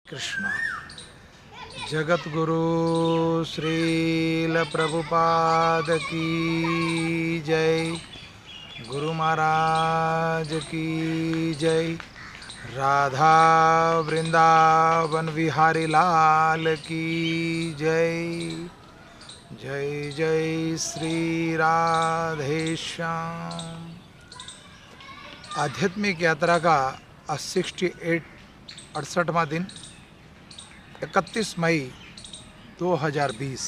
कृष्ण। जगत गुरु श्रील प्रभुपाद की जय। गुरु महाराज की जय। राधा वृंदावन विहारी लाल की जय। जय जय श्री राधे श्याम। आध्यात्मिक यात्रा का 68वां दिन 31 मई 2020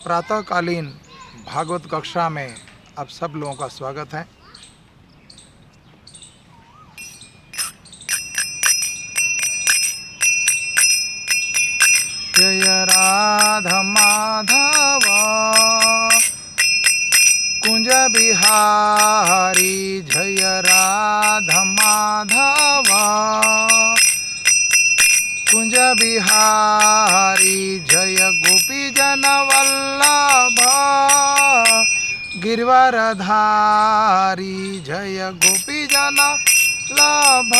प्रातःकालीन भागवत कक्षा में आप सब लोगों का स्वागत है। जय राधा माधव कुंज बिहारी, जय राधा माधव कुंज बिहारी, जय गोपी जन वल्लभ गिरवरधारी, जय गोपी जन वल्लभ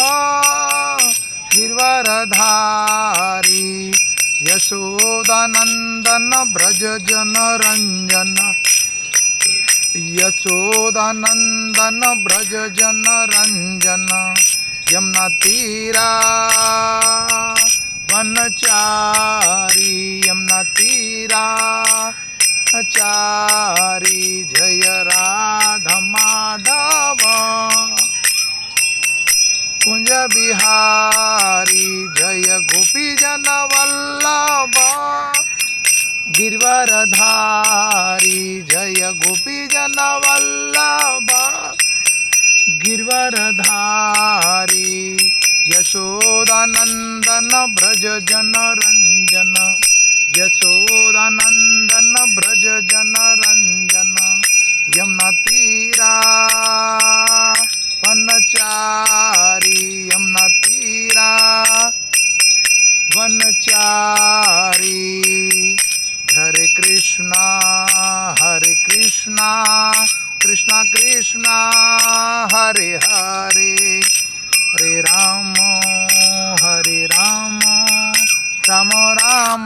गिरवरधारी, यशोदानंदन ब्रज जन रंजन, यशोदानंदन ब्रज जन रंजन, यमुना तीरा वनचारी, यमुना तीरा चारी, जय राधा माधव कुंज बिहारी, जय गोपी जन वल्लभ गिरवरधारी, जय गोपी जन वल्लभ गिरवरधारी, यशोदानंदन ब्रज जन रंजन, यशोदानंदन ब्रज जन रंजन, यमुना तीरा वनचारी, यमुना तीरा वनचारी, हरे कृष्णा कृष्णा कृष्णा हरे हरे, हरे राम राम राम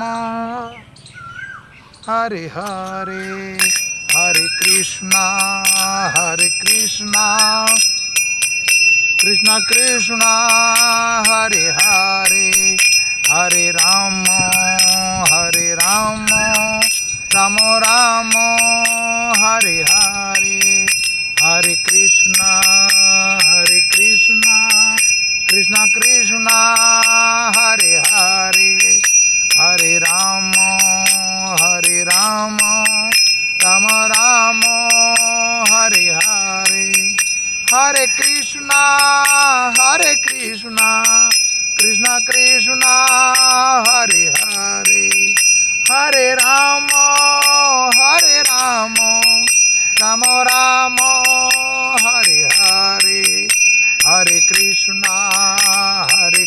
हरे हरे, हरे कृष्णा कृष्णा कृष्णा हरे हरे, हरे राम राम राम हरे हरे, हरे कृष्णा कृष्णा कृष्णा हरे हरे, हरे राम राम राम हरे हरे, हरे कृष्णा कृष्णा कृष्णा हरे हरे, हरे राम राम राम हरे हरे, हरे कृष्णा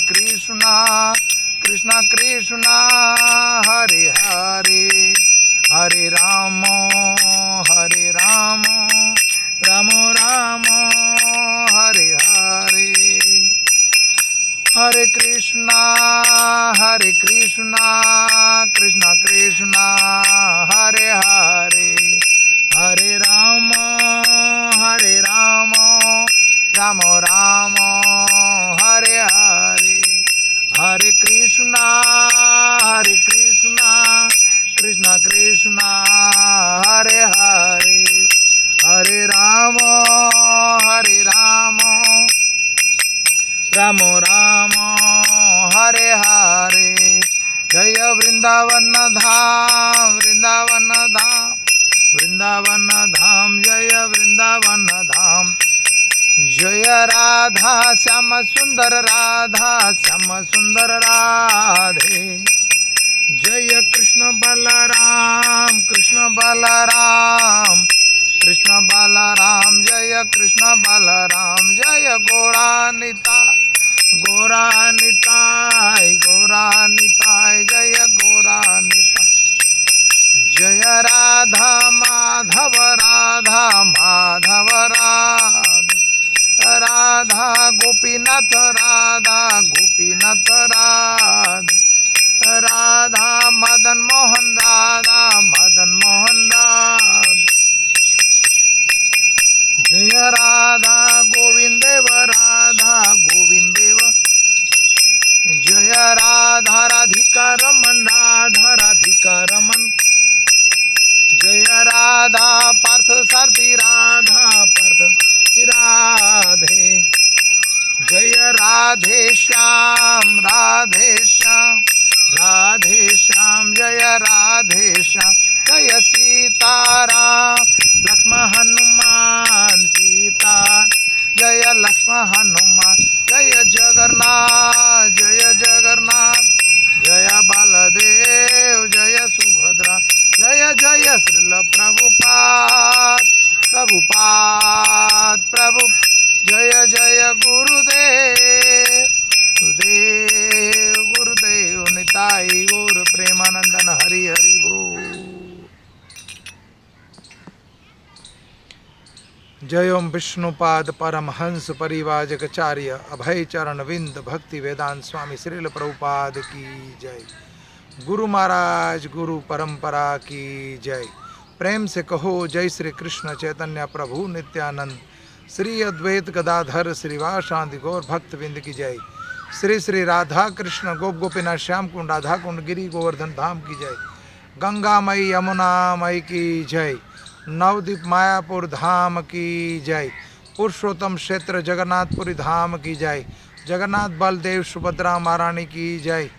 कृष्णा कृष्णा हरे हरे, हरे राम राम राम हरे हरे, हरे कृष्णा कृष्णा कृष्णा हरे हरे, हरे राम राम राम हरे हरे, हरे कृष्णा कृष्णा कृष्णा हरे हरे, हरे राम राम राम हरे हरे, जय वृंदावन धाम जय वृंदावन धाम, जय राधा श्याम सुंदर राधे, जय कृष्ण बलराम जय कृष्ण बलराम, जय गौरा निताय जय गौरा निताय, जय राधा माधव राधा गोपीनाथ राधा जय ओम विष्णुपाद परमहंस परिवाजकाचार्य अभय चरण विंद भक्ति वेदांत स्वामी श्रील प्रभुपाद की जय। गुरु महाराज गुरु परंपरा की जय। प्रेम से कहो जय श्री कृष्ण चैतन्य प्रभु नित्यानंद श्री अद्वैत गदाधर श्रीवासादि गौर भक्त विंद की जय। श्री श्री राधा कृष्ण गोप गोपीनाथ श्याम कुंड राधा कुंड गिरी गोवर्धन धाम की जय। गंगा मई यमुना मई की जय। नवदीप मायापुर धाम की जय। पुरुषोत्तम क्षेत्र जगन्नाथपुरी धाम की जय। जगन्नाथ बलदेव सुभद्रा महारानी की जय।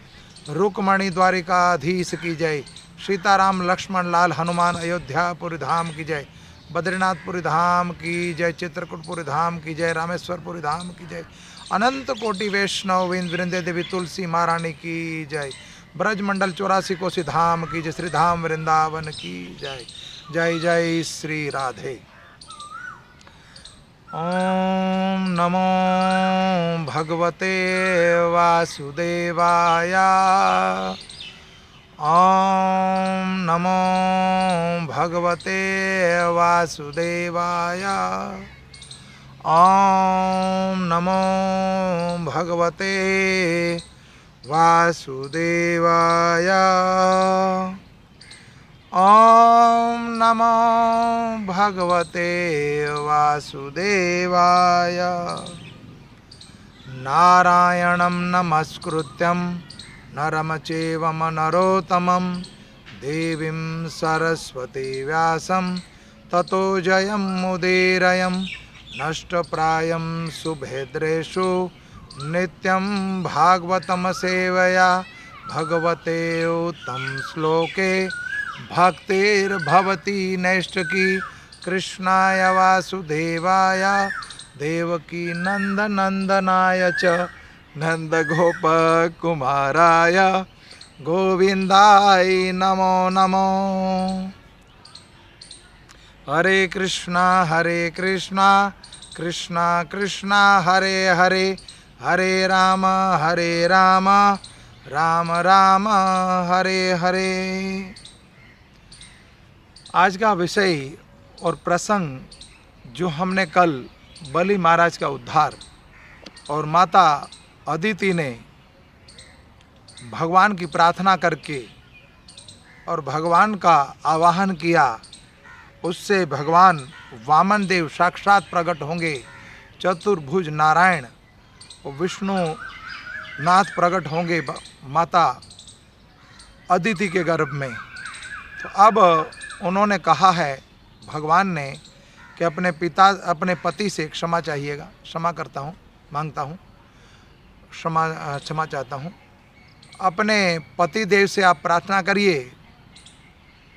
रुक्मणी द्वारिकाधीश की जय। सीताराम लक्ष्मण लाल हनुमान अयोध्यापुरी धाम की जय। बद्रीनाथपुरी धाम की जय। चित्रकूटपुरी धाम की जय। रामेश्वरपुरी धाम की जय। अनंत कोटि वैष्णव वृंदे देवी तुलसी महारानी की जय। ब्रजमंडल 84 कोसी धाम की जय। श्री धाम वृंदावन की जय। जय जय श्री राधे। ओम नमो भगवते वासुदेवाय। ओम नमो भगवते वासुदेवाय। ओम नमो भगवते वासुदेवाय। ओम नमो भगवते वासुदेवाय। नारायणं नमस्कृत्यं नरं चैव नरोत्तमं देवीं सरस्वती व्यासं ततो जयमुदीरयं। नष्टप्रायं सुभद्रेषु नित्यं भागवतं सेवया भगवते उत्तम श्लोके भक्तिर्भवती नैष्ठिकी। कृष्णाय वासुदेवाय देवकी नंदनंदनाय च नंदगोपकुमाराय गोविंदाय नमो नमो। हरे कृष्णा कृष्णा कृष्णा हरे हरे हरे राम राम राम हरे हरे। आज का विषय और प्रसंग जो हमने कल बलि महाराज का उद्धार और माता अदिति ने भगवान की प्रार्थना करके और भगवान का आवाहन किया, उससे भगवान वामन देव साक्षात प्रकट होंगे। चतुर्भुज नारायण और विष्णु नाथ प्रकट होंगे माता अदिति के गर्भ में। तो अब उन्होंने कहा है भगवान ने कि अपने पति से क्षमा चाहिएगा। क्षमा करता हूँ, मांगता हूँ, क्षमा चाहता हूँ। अपने पति देव से आप प्रार्थना करिए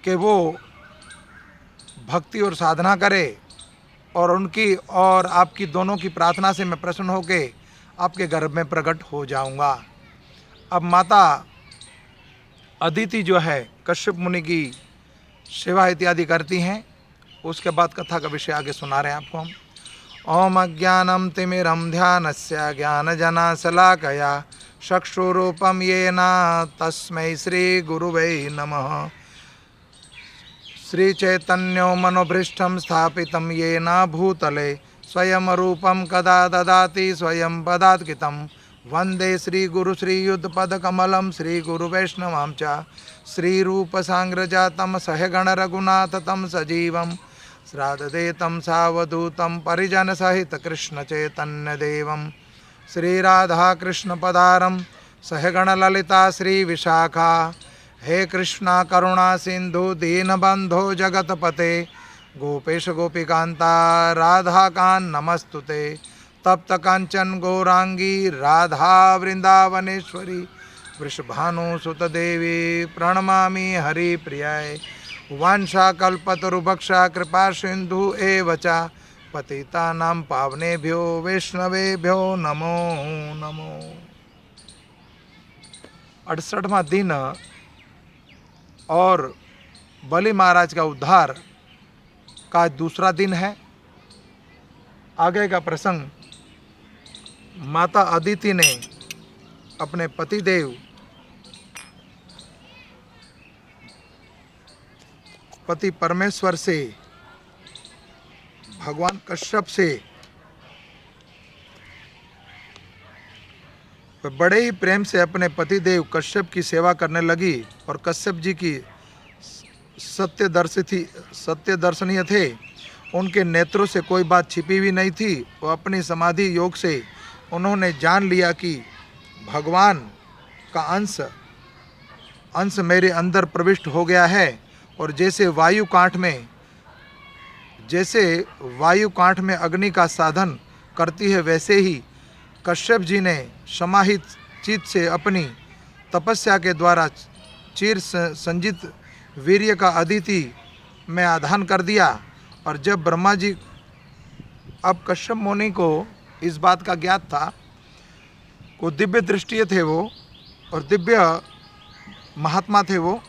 कि वो भक्ति और साधना करे और उनकी और आपकी दोनों की प्रार्थना से मैं प्रसन्न होके आपके गर्भ में प्रकट हो जाऊंगा। अब माता अदिति जो है कश्यप मुनि की सेवा इत्यादि करती हैं। उसके बाद कथा का विषय आगे सुना रहे हैं आपको हम। ओम अज्ञानम तिमिरम ध्यानस्य ज्ञानजनाशलाकया चक्षुरूपम येन तस्मै श्री गुरुवे नमः। श्री चैतन्यो मनोभृष्टं स्थापितं येन भूतले स्वयं रूपं कदा ददाति स्वयं पदात्कितं। वंदे श्री गुरु श्री युद्धपदकमलं श्री गुरु वैष्णवां च श्री रूप सांग्रजातं सहगण रघुनाथ तम सजीवं श्राद्धेतं सावधूतं परिजन सहित कृष्ण चैतन्य देवं श्री राधा कृष्ण पदारं सहगण ललिता श्री विशाखा। हे कृष्णा करुणा सिंधु दीनबंधो जगतपते गोपेश गोपिकांता राधाकांत नमस्तुते। तप्त कांचन गौरांगी राधा वृंदावनेश्वरी वृषभानुसुत देवी प्रणमामि हरिप्रियाय। वांछा कल्पतरुभक्षा कृपा सिंधु एव च पतितानां पावनेभ्यो वैष्णवेभ्यो नमो नमो। 68वां दिन और बलि महाराज का उद्धार का दूसरा दिन है। आगे का प्रसंग, माता अदिति ने अपने पतिदेव पति परमेश्वर से भगवान कश्यप से बड़े ही प्रेम से अपने पतिदेव कश्यप की सेवा करने लगी और कश्यप जी की सत्य दर्शनीय थे। उनके नेत्रों से कोई बात छिपी हुई नहीं थी। वो अपनी समाधि योग से उन्होंने जान लिया कि भगवान का अंश मेरे अंदर प्रविष्ट हो गया है। और जैसे वायु कांठ में अग्नि का साधन करती है, वैसे ही कश्यप जी ने समाहित चित्त से अपनी तपस्या के द्वारा चिर संजित वीर्य का अदिति में आधान कर दिया। और जब ब्रह्मा जी, अब कश्यप मुनि को इस बात का ज्ञात था, को दिव्य दृष्टि थे वो, और दिव्य महात्मा थे वो,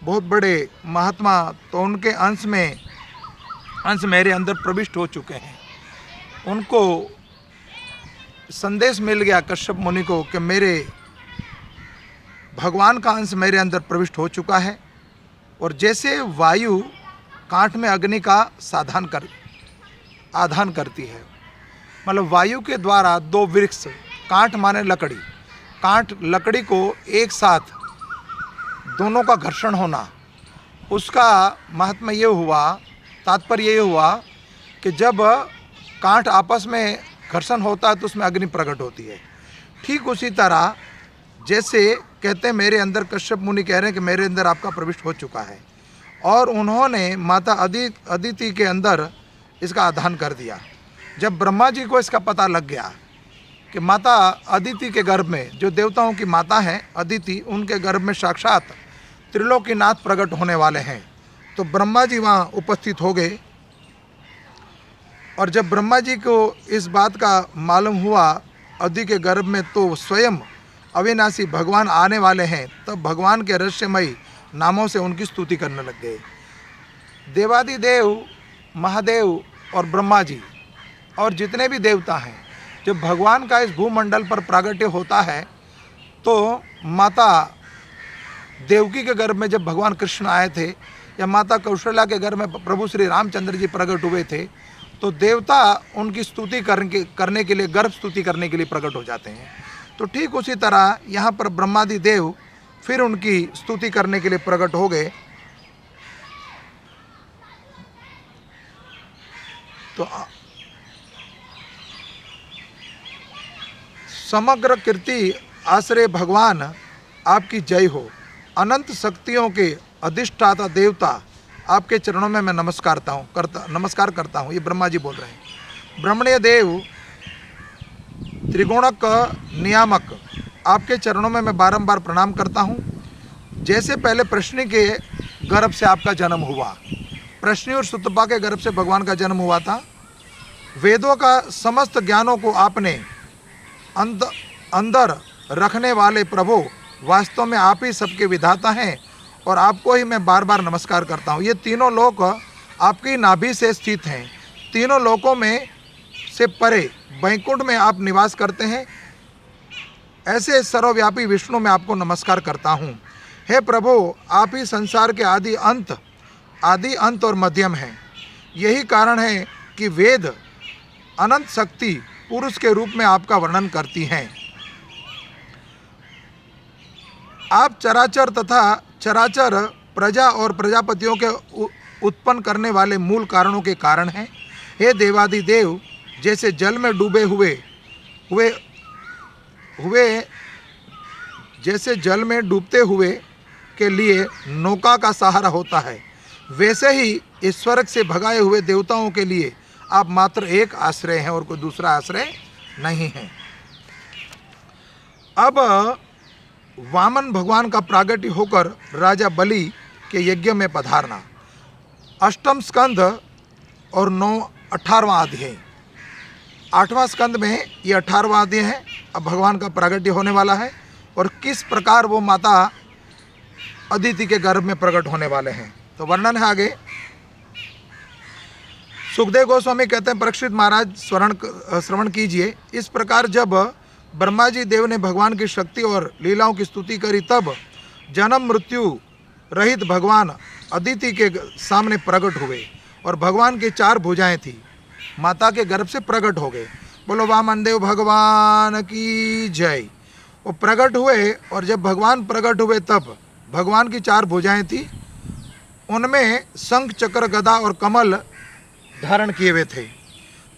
बहुत बड़े महात्मा। तो उनके अंश मेरे अंदर प्रविष्ट हो चुके हैं। उनको संदेश मिल गया कश्यप मुनि को कि मेरे भगवान का अंश मेरे अंदर प्रविष्ट हो चुका है। और जैसे वायु कांठ में अग्नि का आधान करती है, मतलब वायु के द्वारा दो वृक्ष, कांठ माने लकड़ी, लकड़ी को एक साथ दोनों का घर्षण होना, उसका महात्मा ये हुआ, तात्पर्य ये हुआ कि जब कांठ आपस में घर्षण होता है तो उसमें अग्नि प्रकट होती है। ठीक उसी तरह जैसे कहते हैं, मेरे अंदर कश्यप मुनि कह रहे हैं कि मेरे अंदर आपका प्रविष्ट हो चुका है, और उन्होंने माता अदिति के अंदर इसका आधान कर दिया। जब ब्रह्मा जी को इसका पता लग गया कि माता अदिति के गर्भ में, जो देवताओं की माता हैं अदिति, उनके गर्भ में साक्षात त्रिलोकीनाथ प्रकट होने वाले हैं, तो ब्रह्मा जी वहाँ उपस्थित हो गए। और जब ब्रह्मा जी को इस बात का मालूम हुआ अदिति के गर्भ में तो स्वयं अविनाशी भगवान आने वाले हैं, तब भगवान के रहस्यमयी नामों से उनकी स्तुति करने लग गए। देवादिदेव, महादेव और ब्रह्मा जी और जितने भी देवता हैं, जब भगवान का इस भूमंडल पर प्रागट्य होता है, तो माता देवकी के गर्भ में जब भगवान कृष्ण आए थे, या माता कौशल्या के गर्भ में प्रभु श्री रामचंद्र जी प्रकट हुए थे, तो देवता उनकी स्तुति करने के लिए, गर्भ स्तुति करने के लिए प्रकट हो जाते हैं। तो ठीक उसी तरह यहाँ पर ब्रह्मादि देव फिर उनकी स्तुति करने के लिए प्रकट हो गए। तो समग्र कीर्ति आश्रय भगवान आपकी जय हो। अनंत शक्तियों के अधिष्ठाता देवता, आपके चरणों में मैं नमस्कार करता हूँ। ये ब्रह्मा जी बोल रहे हैं। ब्रह्मण्य देव, त्रिगुणक नियामक, आपके चरणों में मैं बारंबार प्रणाम करता हूँ। जैसे पहले प्रश्नि के गर्भ से आपका जन्म हुआ, प्रश्नि और सुतपा के गर्भ से भगवान का जन्म हुआ था। वेदों का समस्त ज्ञानों को आपने अंदर रखने वाले प्रभु, वास्तव में आप ही सबके विधाता हैं, और आपको ही मैं बार बार नमस्कार करता हूँ। ये तीनों लोक आपकी नाभि से स्थित हैं। तीनों लोकों में से परे वैकुंठ में आप निवास करते हैं। ऐसे सर्वव्यापी विष्णु में आपको नमस्कार करता हूँ। हे प्रभु, आप ही संसार के आदि अंत और मध्यम हैं। यही कारण है कि वेद अनंत शक्ति पुरुष के रूप में आपका वर्णन करती हैं। आप चराचर तथा चराचर प्रजा और प्रजापतियों के उत्पन्न करने वाले मूल कारणों के कारण हैं। हे देवादिदेव, जैसे जल में डूबे हुए जैसे जल में डूबते हुए के लिए नौका का सहारा होता है, वैसे ही इस स्वर्ग से भगाए हुए देवताओं के लिए आप मात्र एक आश्रय हैं और कोई दूसरा आश्रय नहीं है। अब वामन भगवान का प्रागट्य होकर राजा बलि के यज्ञ में पधारना। अष्टम स्कंद और 18वां अध्याय। 8वां स्कंद में ये 18वां अध्याय है। अब भगवान का प्रागट्य होने वाला है और किस प्रकार वो माता अदिति के गर्भ में प्रकट होने वाले हैं, तो वर्णन है आगे। सुखदेव गोस्वामी कहते हैं, परीक्षित महाराज श्रवण कीजिए। इस प्रकार जब ब्रह्मा जी देव ने भगवान की शक्ति और लीलाओं की स्तुति करी, तब जन्म मृत्यु रहित भगवान अदिति के सामने प्रकट हुए। और भगवान की 4 भुजाएं थी, माता के गर्भ से प्रकट हो गए। बोलो वामन देव भगवान की जय। वो प्रकट हुए और जब भगवान प्रकट हुए तब भगवान की 4 भुजाएं थी, उनमें शंख चक्र गदा और कमल धारण किए हुए थे।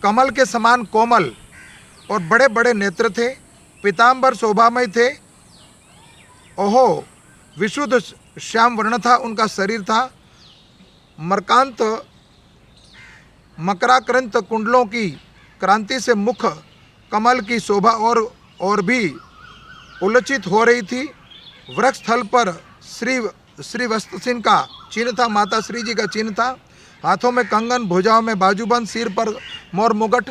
कमल के समान कोमल और बड़े बड़े नेत्र थे, पीताम्बर शोभामय थे। ओहो, विशुद्ध श्याम वर्ण था उनका शरीर था। मरकांत मकराक्रंत कुंडलों की क्रांति से मुख कमल की शोभा और भी उल्लसित हो रही थी। वृक्ष स्थल पर श्री वस्तुसिन का चिन्ह था, माता श्री जी का चिन्ह था। हाथों में कंगन, भुजाओं में बाजूबंद, सिर पर मोर मुगट,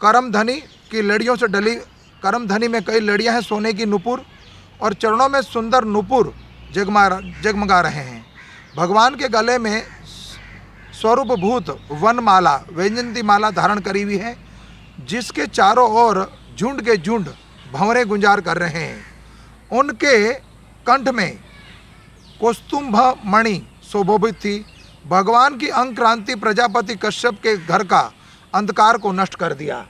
करमधनी की लड़ियों से डली, करमधनी में कई लड़ियां हैं सोने की नुपुर, और चरणों में सुंदर नुपुर जगमगा रहे हैं। भगवान के गले में स्वरूपभूत वनमाला, वैजयंती माला धारण करी हुई है, जिसके चारों ओर झुंड के झुंड भंवरे गुंजार कर रहे हैं। उनके कंठ में कौस्तुभ मणि शोभित थी। भगवान की अंग क्रांति प्रजापति कश्यप के घर का अंधकार को नष्ट कर दिया।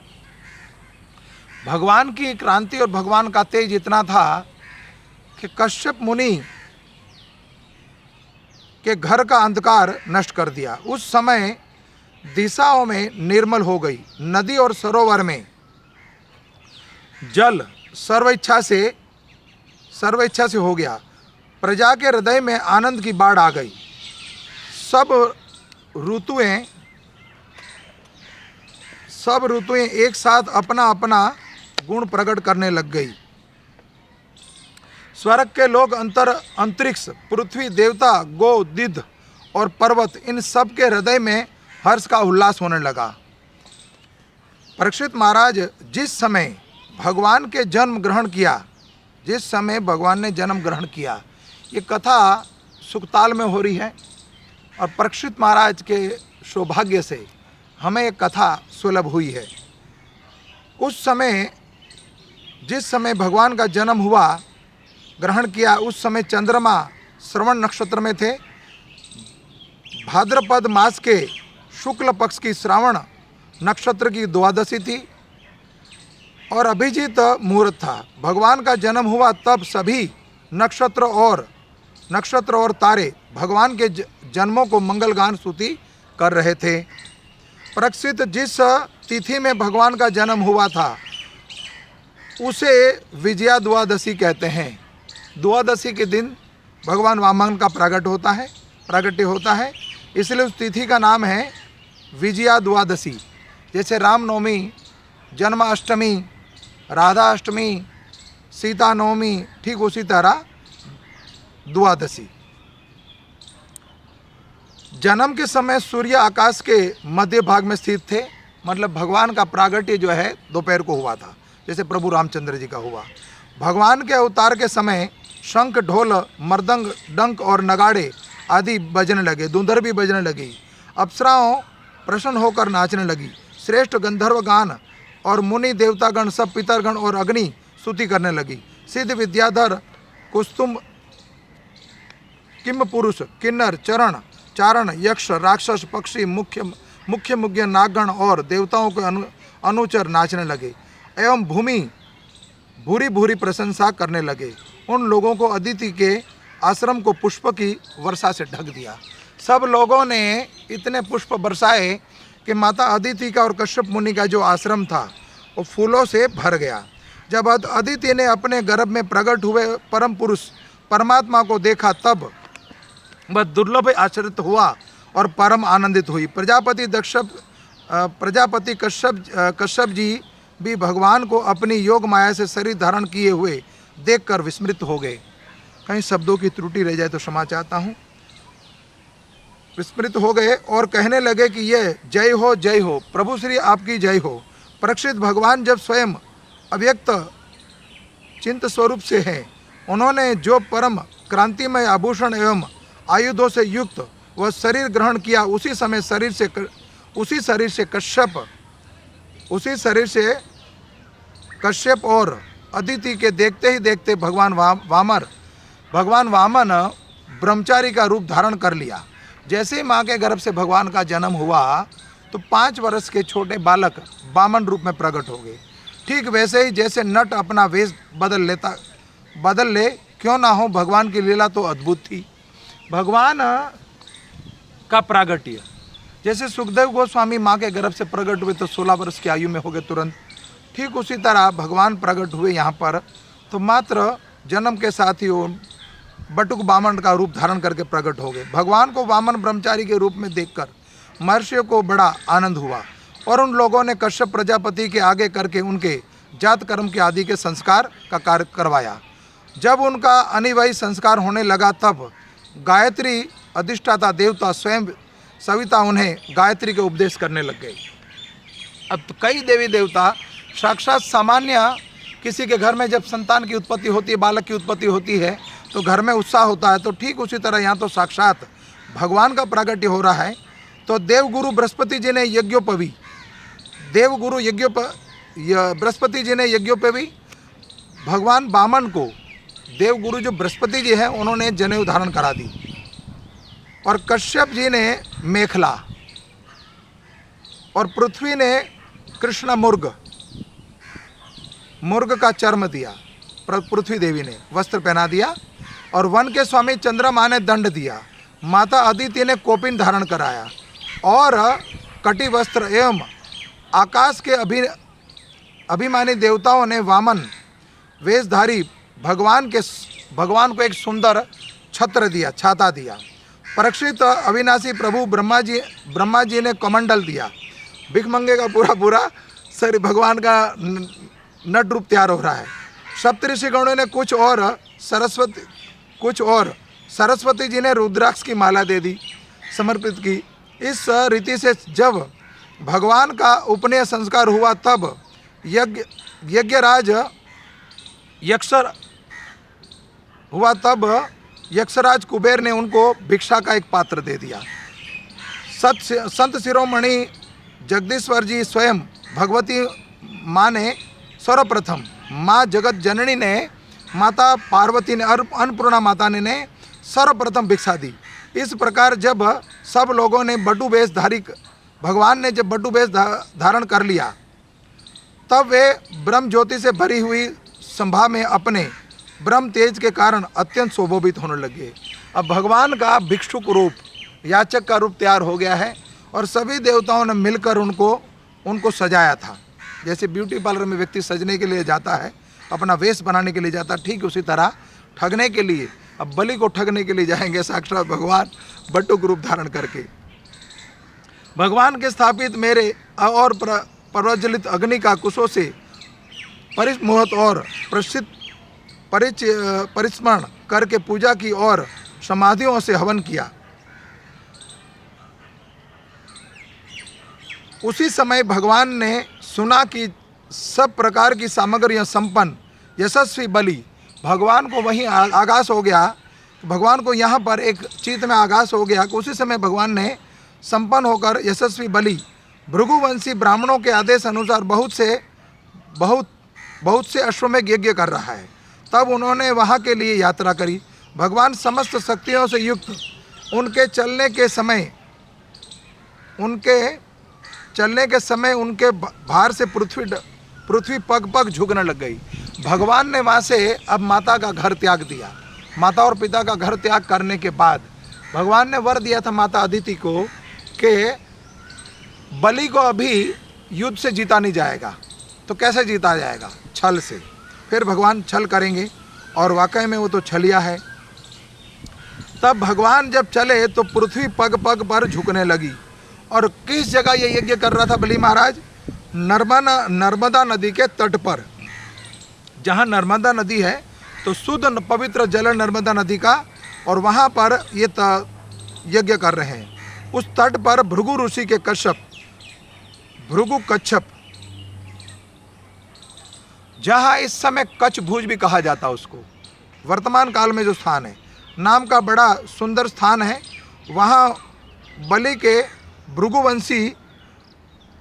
भगवान की क्रांति और भगवान का तेज इतना था कि कश्यप मुनि के घर का अंधकार नष्ट कर दिया। उस समय दिशाओं में निर्मल हो गई। नदी और सरोवर में जल सर्व इच्छा से हो गया। प्रजा के हृदय में आनंद की बाढ़ आ गई। सब ऋतुएं एक साथ अपना अपना गुण प्रकट करने लग गई। स्वर्ग के लोग, अंतरिक्ष, पृथ्वी, देवता, गो, दिद और पर्वत, इन सब के हृदय में हर्ष का उल्लास होने लगा। परीक्षित महाराज, जिस समय भगवान ने जन्म ग्रहण किया, ये कथा सुखताल में हो रही है, और परीक्षित महाराज के सौभाग्य से हमें एक कथा सुलभ हुई है। उस समय, जिस समय भगवान का जन्म हुआ, ग्रहण किया, उस समय चंद्रमा श्रवण नक्षत्र में थे। भाद्रपद मास के शुक्ल पक्ष की श्रावण नक्षत्र की द्वादशी थी और अभिजीत मुहूर्त था। भगवान का जन्म हुआ तब सभी नक्षत्र और तारे भगवान के जन्मों को मंगलगान स्तुति कर रहे थे। परीक्षित, जिस तिथि में भगवान का जन्म हुआ था उसे विजया द्वादशी कहते हैं। द्वादशी के दिन भगवान वामन का प्रागट्य होता है, इसलिए उस तिथि का नाम है विजया द्वादशी। जैसे रामनवमी, जन्माष्टमी, राधाष्टमी, सीता नवमी, ठीक उसी तरह द्वादशी। जन्म के समय सूर्य आकाश के मध्य भाग में स्थित थे, मतलब भगवान का प्रागट्य जो है दोपहर को हुआ था, जैसे प्रभु रामचंद्र जी का हुआ। भगवान के अवतार के समय शंख, ढोल, मृदंग, डंक और नगाड़े आदि बजने लगे, धुंधर भी बजने लगी। अप्सराओं प्रसन्न होकर नाचने लगी। श्रेष्ठ गंधर्व गान और मुनि देवतागण सब पितरगण और अग्नि स्तुति करने लगी। सिद्ध विद्याधर, कुस्तुम, किम पुरुष, किन्नर, चारण, यक्ष, राक्षस, पक्षी, मुख्य नागगण और देवताओं के अनुचर नाचने लगे एवं भूरी भूरी प्रशंसा करने लगे। उन लोगों को अदिति के आश्रम को पुष्प की वर्षा से ढक दिया। सब लोगों ने इतने पुष्प बरसाए कि माता अदिति का और कश्यप मुनि का जो आश्रम था वो फूलों से भर गया। जब अदिति ने अपने गर्भ में प्रकट हुए परम पुरुष परमात्मा को देखा तब वह दुर्लभ आश्चर्य हुआ और परम आनंदित हुई। प्रजापति कश्यप जी भी भगवान को अपनी योग माया से शरीर धारण किए हुए देखकर विस्मृत हो गए। कहीं शब्दों की त्रुटि रह जाए तो क्षमा चाहता हूँ। विस्मृत हो गए और कहने लगे कि ये जय हो प्रभु श्री आपकी जय हो। परीक्षित, भगवान जब स्वयं अव्यक्त चिंत स्वरूप से हैं, उन्होंने जो परम क्रांतिमय आभूषण एवं आयुधों से युक्त वह शरीर ग्रहण किया, उसी शरीर से कश्यप और अदिति के देखते ही देखते भगवान वामन ब्रह्मचारी का रूप धारण कर लिया। जैसे ही माँ के गर्भ से भगवान का जन्म हुआ तो 5 वर्ष के छोटे बालक वामन रूप में प्रकट हो गए। ठीक वैसे ही जैसे नट अपना वेश बदल ले, क्यों ना हो, भगवान की लीला तो अद्भुत थी। भगवान का प्रागट्य, जैसे सुखदेव गोस्वामी माँ के गर्भ से प्रकट हुए तो 16 वर्ष की आयु में हो गए तुरंत, ठीक उसी तरह भगवान प्रकट हुए यहाँ पर तो मात्र जन्म के साथ ही वो बटुक वामन का रूप धारण करके प्रकट हो गए। भगवान को वामन ब्रह्मचारी के रूप में देखकर महर्षियों को बड़ा आनंद हुआ और उन लोगों ने कश्यप प्रजापति के आगे करके उनके जात कर्म के आदि के संस्कार का कार्य करवाया। जब उनका अनिवार्य संस्कार होने लगा तब गायत्री अधिष्ठाता देवता स्वयं सविता उन्हें गायत्री के उपदेश करने लग गए। अब तो कई देवी देवता साक्षात सामान्य किसी के घर में जब संतान की उत्पत्ति होती है, बालक की उत्पत्ति होती है तो घर में उत्साह होता है, तो ठीक उसी तरह यहाँ तो साक्षात भगवान का प्रागट्य हो रहा है। तो देवगुरु बृहस्पति जी ने बृहस्पति जी ने यज्ञोपवी भगवान वामन को, देवगुरु जो बृहस्पति जी हैं उन्होंने जनेऊ धारण करा दी और कश्यप जी ने मेखला और पृथ्वी ने कृष्ण मुर्ग का चर्म दिया, पृथ्वी देवी ने वस्त्र पहना दिया और वन के स्वामी चंद्रमा ने दंड दिया। माता अदिति ने कोपिन धारण कराया और कटी वस्त्र एवं आकाश के अभिमानी देवताओं ने वामन वेशधारी भगवान को एक सुंदर छाता दिया। परीक्षित अविनाशी प्रभु ब्रह्मा जी ने कमंडल दिया। भिखमंगे का पूरा शरीर भगवान का नट रूप तैयार हो रहा है। सप्तऋषिगणों ने कुछ और सरस्वती जी ने रुद्राक्ष की माला दे दी, समर्पित की। इस रीति से जब भगवान का उपनयन संस्कार हुआ तब यक्षराज कुबेर ने उनको भिक्षा का एक पात्र दे दिया। संत शिरोमणि जगदीश्वर जी स्वयं भगवती माँ ने सर्वप्रथम माँ जगत जननी ने माता पार्वती ने अन्नपूर्णा माता ने सर्वप्रथम भिक्षा दी। इस प्रकार जब सब लोगों ने भगवान ने जब बटु वेश धारण कर लिया तब वे ब्रह्म ज्योति से भरी हुई संभा में अपने ब्रह्म तेज के कारण अत्यंत शोभित होने लगे। अब भगवान का भिक्षुक रूप, याचक का रूप तैयार हो गया है और सभी देवताओं ने मिलकर उनको सजाया था। जैसे ब्यूटी पार्लर में व्यक्ति सजने के लिए जाता है, अपना वेश बनाने के लिए जाता है, ठीक उसी तरह ठगने के लिए, अब बलि को ठगने के लिए जाएंगे साक्षात भगवान बटुक रूप धारण करके। भगवान के स्थापित मेरे और प्रज्वलित अग्नि का कुशों से परिमोहत और परिस्मरण करके पूजा की और समाधियों से हवन किया। उसी समय भगवान ने सुना कि सब प्रकार की सामग्रियां संपन्न यशस्वी बलि, भगवान को वहीं आगास हो गया, भगवान को यहाँ पर एक चित्त में आगास हो गया कि उसी समय भगवान ने संपन्न होकर यशस्वी बलि भृगुवंशी ब्राह्मणों के आदेश अनुसार बहुत से अश्वमेध यज्ञ कर रहा है। तब उन्होंने वहाँ के लिए यात्रा करी। भगवान समस्त शक्तियों से युक्त उनके चलने के समय उनके भार से पृथ्वी पग झुकने लग गई। भगवान ने वहाँ से अब माता का घर त्याग दिया। माता और पिता का घर त्याग करने के बाद भगवान ने वर दिया था माता अदिति को कि बलि को अभी युद्ध से जीता नहीं जाएगा। तो कैसे जीता जाएगा? छल से। फिर भगवान छल करेंगे और वाकई में वो तो छलिया है। तब भगवान जब चले तो पृथ्वी पग पर झुकने लगी। और किस जगह ये यज्ञ कर रहा था बलि महाराज? नर्मदा नदी के तट पर। जहाँ नर्मदा नदी है तो शुद्ध पवित्र जल नर्मदा नदी का, और वहाँ पर ये यज्ञ कर रहे हैं। उस तट पर भृगु ऋषि के कच्छप, जहाँ इस समय कच्छभुज भी कहा जाता है उसको, वर्तमान काल में जो स्थान है, नाम का बड़ा सुंदर स्थान है। वहाँ बलि के भृगुवंशी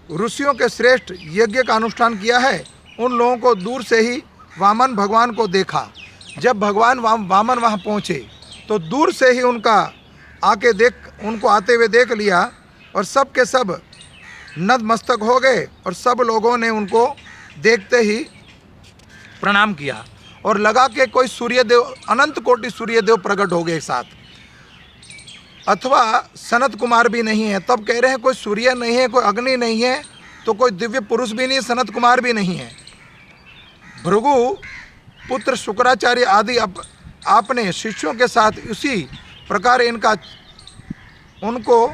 ऋषियों के श्रेष्ठ यज्ञ का अनुष्ठान किया है। उन लोगों को दूर से ही वामन भगवान को देखा। जब भगवान वामन वहाँ पहुँचे तो दूर से ही उनको आते हुए देख लिया और सब के सब नतमस्तक हो गए और सब लोगों ने उनको देखते ही प्रणाम किया और लगा कि कोई सूर्यदेव, अनंत कोटि सूर्यदेव प्रकट हो गए एक साथ, अथवा सनत कुमार भी नहीं है। तब कह रहे हैं कोई सूर्य नहीं है, कोई अग्नि नहीं है, तो कोई दिव्य पुरुष भी नहीं, सनत कुमार भी नहीं है। भृगु पुत्र शुक्राचार्य आदि आपने शिष्यों के साथ उसी प्रकार उनको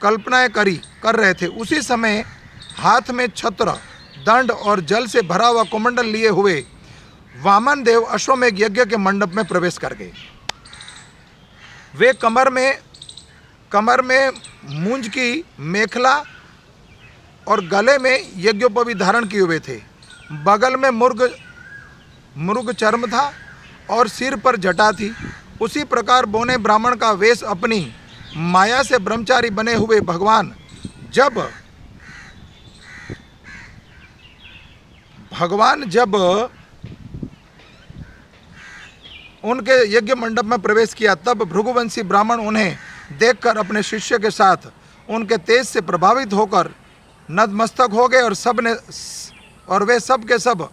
कल्पनाएं कर रहे थे। उसी समय हाथ में छत्र, दंड और जल से भरा हुआ कुमंडल लिए हुए वामन देव अश्वमेघ यज्ञ के मंडप में प्रवेश कर गए। वे कमर में मूंज की मेखला और गले में यज्ञोपवीत धारण किए हुए थे। बगल में मुर्ग चर्म था और सिर पर जटा थी। उसी प्रकार बोने ब्राह्मण का वेश अपनी माया से ब्रह्मचारी बने हुए भगवान जब उनके यज्ञ मंडप में प्रवेश किया, तब भृगुवंशी ब्राह्मण उन्हें देखकर अपने शिष्य के साथ उनके तेज से प्रभावित होकर नतमस्तक हो गए और वे सब के सब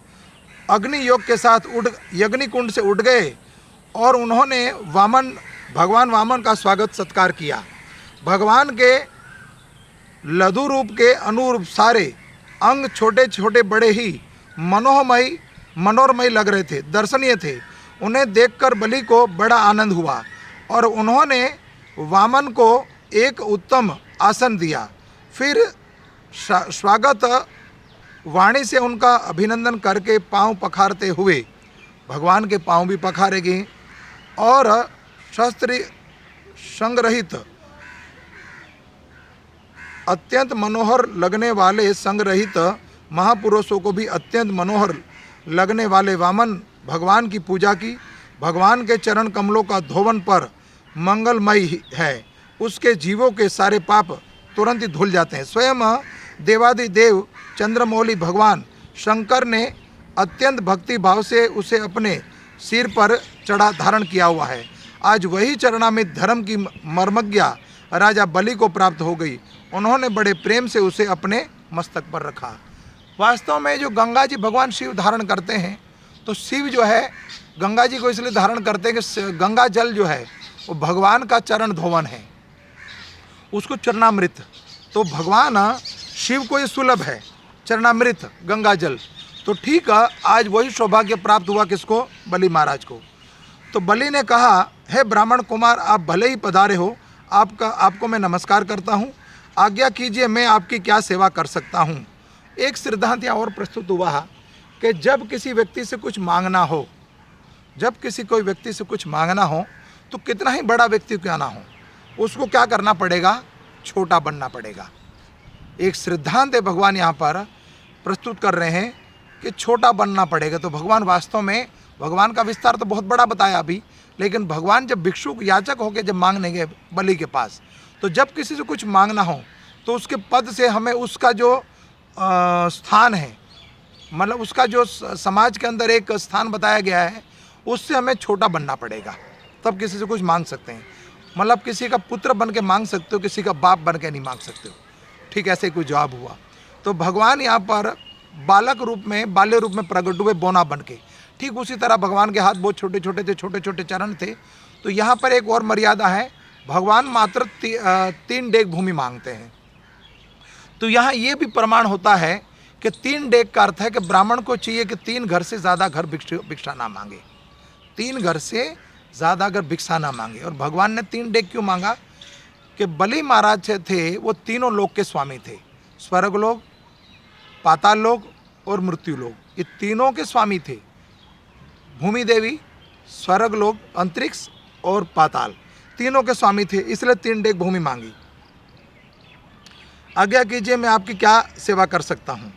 अग्नि योग के साथ यज्ञकुंड से उठ गए और उन्होंने भगवान वामन का स्वागत सत्कार किया। भगवान के लघु रूप के अनुरूप सारे अंग छोटे छोटे बड़े ही मनोरमय लग रहे थे, दर्शनीय थे। उन्हें देखकर बलि को बड़ा आनंद हुआ और उन्होंने वामन को एक उत्तम आसन दिया। फिर स्वागत वाणी से उनका अभिनंदन करके पांव पखारते हुए भगवान के पांव भी पखारे गए और शस्त्र संग्रहित अत्यंत मनोहर लगने वाले संग्रहित महापुरुषों को भी अत्यंत मनोहर लगने वाले वामन भगवान की पूजा की। भगवान के चरण कमलों का धोवन पर मंगलमय है, उसके जीवों के सारे पाप तुरंत ही धुल जाते हैं। स्वयं देवादिदेव चंद्रमौली भगवान शंकर ने अत्यंत भक्ति भाव से उसे अपने सिर पर चढ़ा धारण किया हुआ है। आज वही चरणामृत धर्म की मर्मज्ञा राजा बलि को प्राप्त हो गई। उन्होंने बड़े प्रेम से उसे अपने मस्तक पर रखा। वास्तव में जो गंगा जी भगवान शिव धारण करते हैं, तो शिव जो है गंगा जी को इसलिए धारण करते हैं कि गंगा जल जो है वो भगवान का चरण धोवन है, उसको चरणामृत। तो भगवान शिव को ये सुलभ है चरणामृत गंगा जल। तो ठीक है, आज वही सौभाग्य प्राप्त हुआ किसको? बलि महाराज को। तो बलि ने कहा, हे ब्राह्मण कुमार, आप भले ही पधारे हो, आपको मैं नमस्कार करता हूँ। आज्ञा कीजिए, मैं आपकी क्या सेवा कर सकता हूँ। एक सिद्धांत यहाँ और प्रस्तुत हुआ कि जब किसी व्यक्ति से कुछ मांगना हो, तो कितना ही बड़ा व्यक्ति क्यों ना हो, उसको क्या करना पड़ेगा? छोटा बनना पड़ेगा। एक सिद्धांत है भगवान यहाँ पर प्रस्तुत कर रहे हैं कि छोटा बनना पड़ेगा। तो भगवान वास्तव में, भगवान का विस्तार तो बहुत बड़ा बताया अभी, लेकिन भगवान जब भिक्षुक याचक होकर जब मांगने गए बलि के पास, तो जब किसी से कुछ मांगना हो तो उसके पद से हमें उसका जो स्थान है, मतलब उसका जो समाज के अंदर एक स्थान बताया गया है, उससे हमें छोटा बनना पड़ेगा, तब किसी से कुछ मांग सकते हैं। मतलब किसी का पुत्र बन के मांग सकते हो, किसी का बाप बन के नहीं मांग सकते हो। ठीक ऐसे कोई जवाब हुआ। तो भगवान यहाँ पर बाल्य रूप में प्रकट हुए बोना बन के। ठीक उसी तरह भगवान के हाथ बहुत छोटे छोटे थे, छोटे छोटे चरण थे। तो यहाँ पर एक और मर्यादा है, भगवान मात्र 3 डेग भूमि मांगते हैं। तो यहाँ ये भी प्रमाण होता है कि 3 डेग का अर्थ है कि ब्राह्मण को चाहिए कि 3 घर से ज़्यादा घर भिक्षा ना मांगे, 3 घर से ज़्यादा अगर भिक्षा ना मांगे। और भगवान ने 3 डेग क्यों मांगा? कि बलि महाराज थे वो तीनों लोक के स्वामी थे, स्वर्ग लोक, पाताल लोक और मृत्यु लोक, ये तीनों के स्वामी थे। भूमि देवी, स्वर्ग लोक, अंतरिक्ष और पाताल, तीनों के स्वामी थे, इसलिए 3 डेग भूमि मांगी। आज्ञा कीजिए, मैं आपकी क्या सेवा कर सकता हूँ।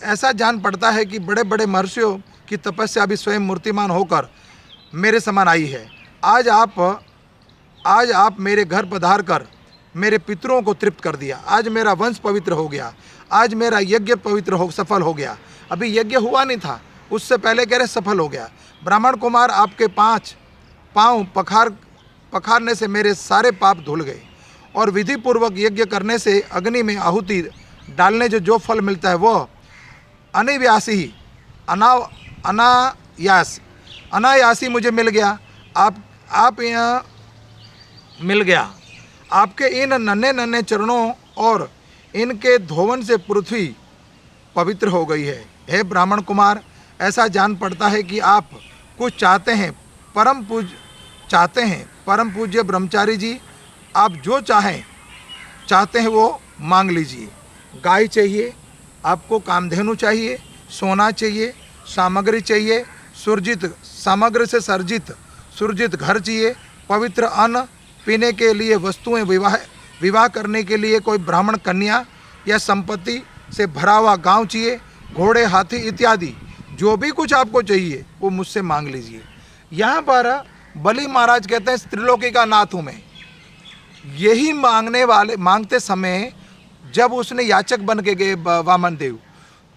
ऐसा जान पड़ता है कि बड़े बड़े महर्षियों की तपस्या भी स्वयं मूर्तिमान होकर मेरे समान आई है। आज आप मेरे घर पधार कर मेरे पितरों को तृप्त कर दिया। आज मेरा वंश पवित्र हो गया, आज मेरा यज्ञ सफल हो गया। अभी यज्ञ हुआ नहीं था, उससे पहले कह रहे सफल हो गया। ब्राह्मण कुमार, आपके 5 पाँव पखारने से मेरे सारे पाप धुल गए और विधि पूर्वक यज्ञ करने से अग्नि में आहुति डालने जो फल मिलता है वो अनिव्यासी ही अनायासी मुझे मिल गया। आप यहाँ मिल गया। आपके इन नन्हे नन्हे चरणों और इनके धोवन से पृथ्वी पवित्र हो गई है। हे ब्राह्मण कुमार, ऐसा जान पड़ता है कि आप कुछ चाहते हैं। परम पूज्य ब्रह्मचारी जी, आप जो चाहते हैं वो मांग लीजिए। गाय चाहिए आपको, कामधेनु चाहिए, सोना चाहिए, सामग्री चाहिए, सामग्री से सुरजित घर चाहिए, पवित्र अन्न, पीने के लिए वस्तुएं, विवाह करने के लिए कोई ब्राह्मण कन्या या संपत्ति से भरा हुआ गांव चाहिए, घोड़े, हाथी इत्यादि जो भी कुछ आपको चाहिए वो मुझसे मांग लीजिए। यहाँ पर बलि महाराज कहते हैं त्रिलोकी का नाथ हूँ मैं। यही मांगते समय जब उसने याचक बन के गए वामन देव,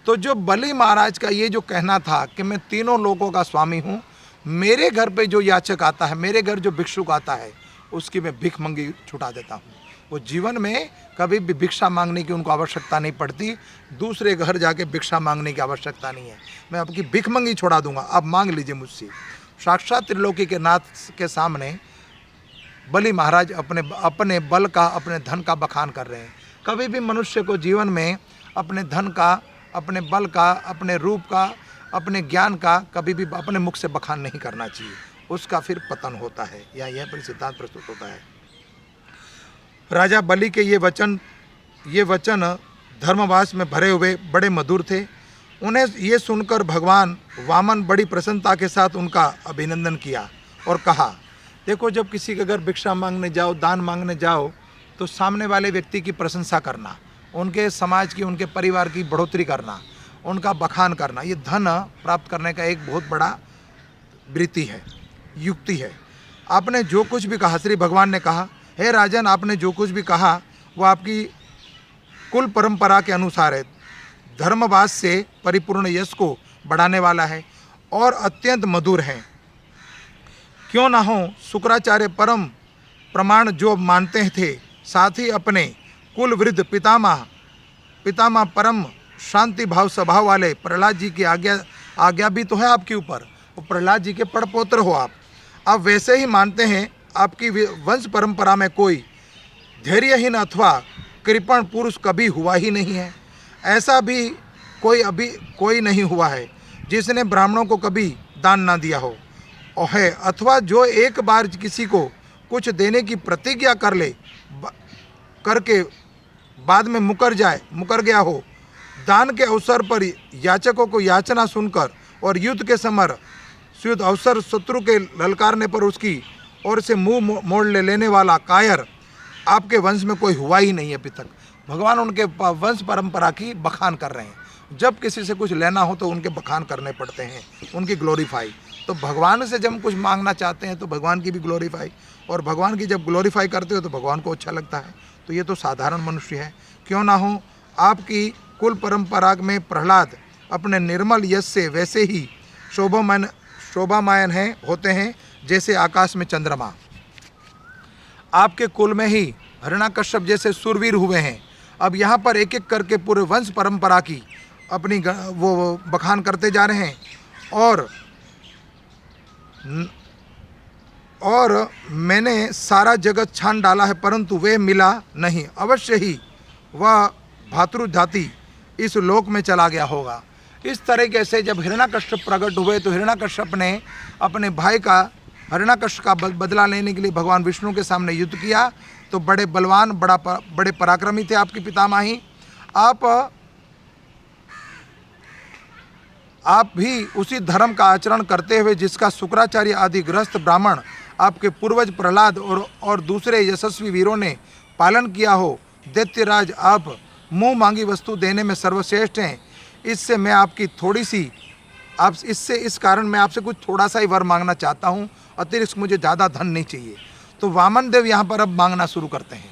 तो जो बलि महाराज का ये जो कहना था कि मैं तीनों लोगों का स्वामी हूँ, मेरे घर पे जो याचक आता है, मेरे घर जो भिक्षुक आता है, उसकी मैं भिख मंगी छुटा देता हूँ। वो जीवन में कभी भी भिक्षा मांगने की उनको आवश्यकता नहीं पड़ती, दूसरे घर जाके भिक्षा मांगने की आवश्यकता नहीं है। मैं आपकी भिख मंगी छोड़ा दूंगा, आप मांग लीजिए मुझसे। साक्षात त्रिलोकी के नाथ के सामने बलि महाराज अपने बल का, अपने धन का बखान कर रहे हैं। कभी भी मनुष्य को जीवन में अपने धन का, अपने बल का, अपने रूप का, अपने ज्ञान का कभी भी अपने मुख से बखान नहीं करना चाहिए, उसका फिर पतन होता है। या यह पर सिद्धांत प्रस्तुत होता है। राजा बलि के ये वचन धर्मवास में भरे हुए बड़े मधुर थे। उन्हें ये सुनकर भगवान वामन बड़ी प्रसन्नता के साथ उनका अभिनंदन किया और कहा, देखो, जब किसी के घर भिक्षा मांगने जाओ, दान मांगने जाओ, तो सामने वाले व्यक्ति की प्रशंसा करना, उनके समाज की, उनके परिवार की बढ़ोतरी करना, उनका बखान करना, ये धन प्राप्त करने का एक बहुत बड़ा वृत्ति है, युक्ति है। आपने जो कुछ भी कहा, श्री भगवान ने कहा, हे राजन, आपने जो कुछ भी कहा वो आपकी कुल परंपरा के अनुसार है, धर्मवास से परिपूर्ण यश को बढ़ाने वाला है और अत्यंत मधुर है। क्यों ना हो, शुक्राचार्य परम प्रमाण जो मानते थे, साथ ही अपने कुल वृद्ध पितामह परम शांति भाव स्वभाव वाले प्रहलाद जी की आज्ञा भी तो है आपके ऊपर, वो प्रहलाद जी के पड़पोत्र हो आप वैसे ही मानते हैं। आपकी वंश परंपरा में कोई धैर्यहीन अथवा कृपण पुरुष कभी हुआ ही नहीं है। ऐसा भी कोई नहीं हुआ है जिसने ब्राह्मणों को कभी दान ना दिया हो और है, अथवा जो एक बार किसी को कुछ देने की प्रतिज्ञा करके बाद में मुकर गया हो। दान के अवसर पर याचकों को याचना सुनकर और युद्ध के समय युद्ध अवसर शत्रु के ललकारने पर उसकी और से मुंह मोड़ लेने वाला कायर आपके वंश में कोई हुआ ही नहीं अभी तक। भगवान उनके वंश परंपरा की बखान कर रहे हैं। जब किसी से कुछ लेना हो तो उनके बखान करने पड़ते हैं, उनकी ग्लोरीफाई। तो भगवान से जब हम कुछ मांगना चाहते हैं तो भगवान की भी ग्लोरीफाई, और भगवान की जब ग्लोरीफाई करते हो तो भगवान को अच्छा लगता है। तो ये तो साधारण मनुष्य है। क्यों ना हो, आपकी कुल परंपरा में प्रहलाद अपने निर्मल यश से वैसे ही शोभामायन होते हैं जैसे आकाश में चंद्रमा। आपके कुल में ही हिरण्यकश्यप जैसे सूरवीर हुए हैं। अब यहाँ पर एक एक करके पूरे वंश परंपरा की अपनी वो बखान करते जा रहे हैं। और मैंने सारा जगत छान डाला है परंतु वे मिला नहीं। अवश्य ही वह भातृजाति इस लोक में चला गया होगा। इस तरीके से जब हिरण्यकश्यप प्रकट हुए तो हिरण्यकश्यप ने अपने भाई का हिरण्यकश्यप का बदला लेने के लिए भगवान विष्णु के सामने युद्ध किया। तो बड़े बलवान, बड़े पराक्रमी थे आपके पितामही। आप भी उसी धर्म का आचरण करते हुए जिसका शुक्राचार्य आदि गृहस्थ ब्राह्मण आपके पूर्वज प्रहलाद और दूसरे यशस्वी वीरों ने पालन किया हो। दैत्यराज, आप मुंह मांगी वस्तु देने में सर्वश्रेष्ठ हैं। इससे मैं आपकी थोड़ी सी इस कारण मैं आपसे कुछ थोड़ा सा ही वर मांगना चाहता हूँ, अतिरिक्त मुझे ज़्यादा धन नहीं चाहिए। तो वामन देव यहाँ पर अब मांगना शुरू करते हैं।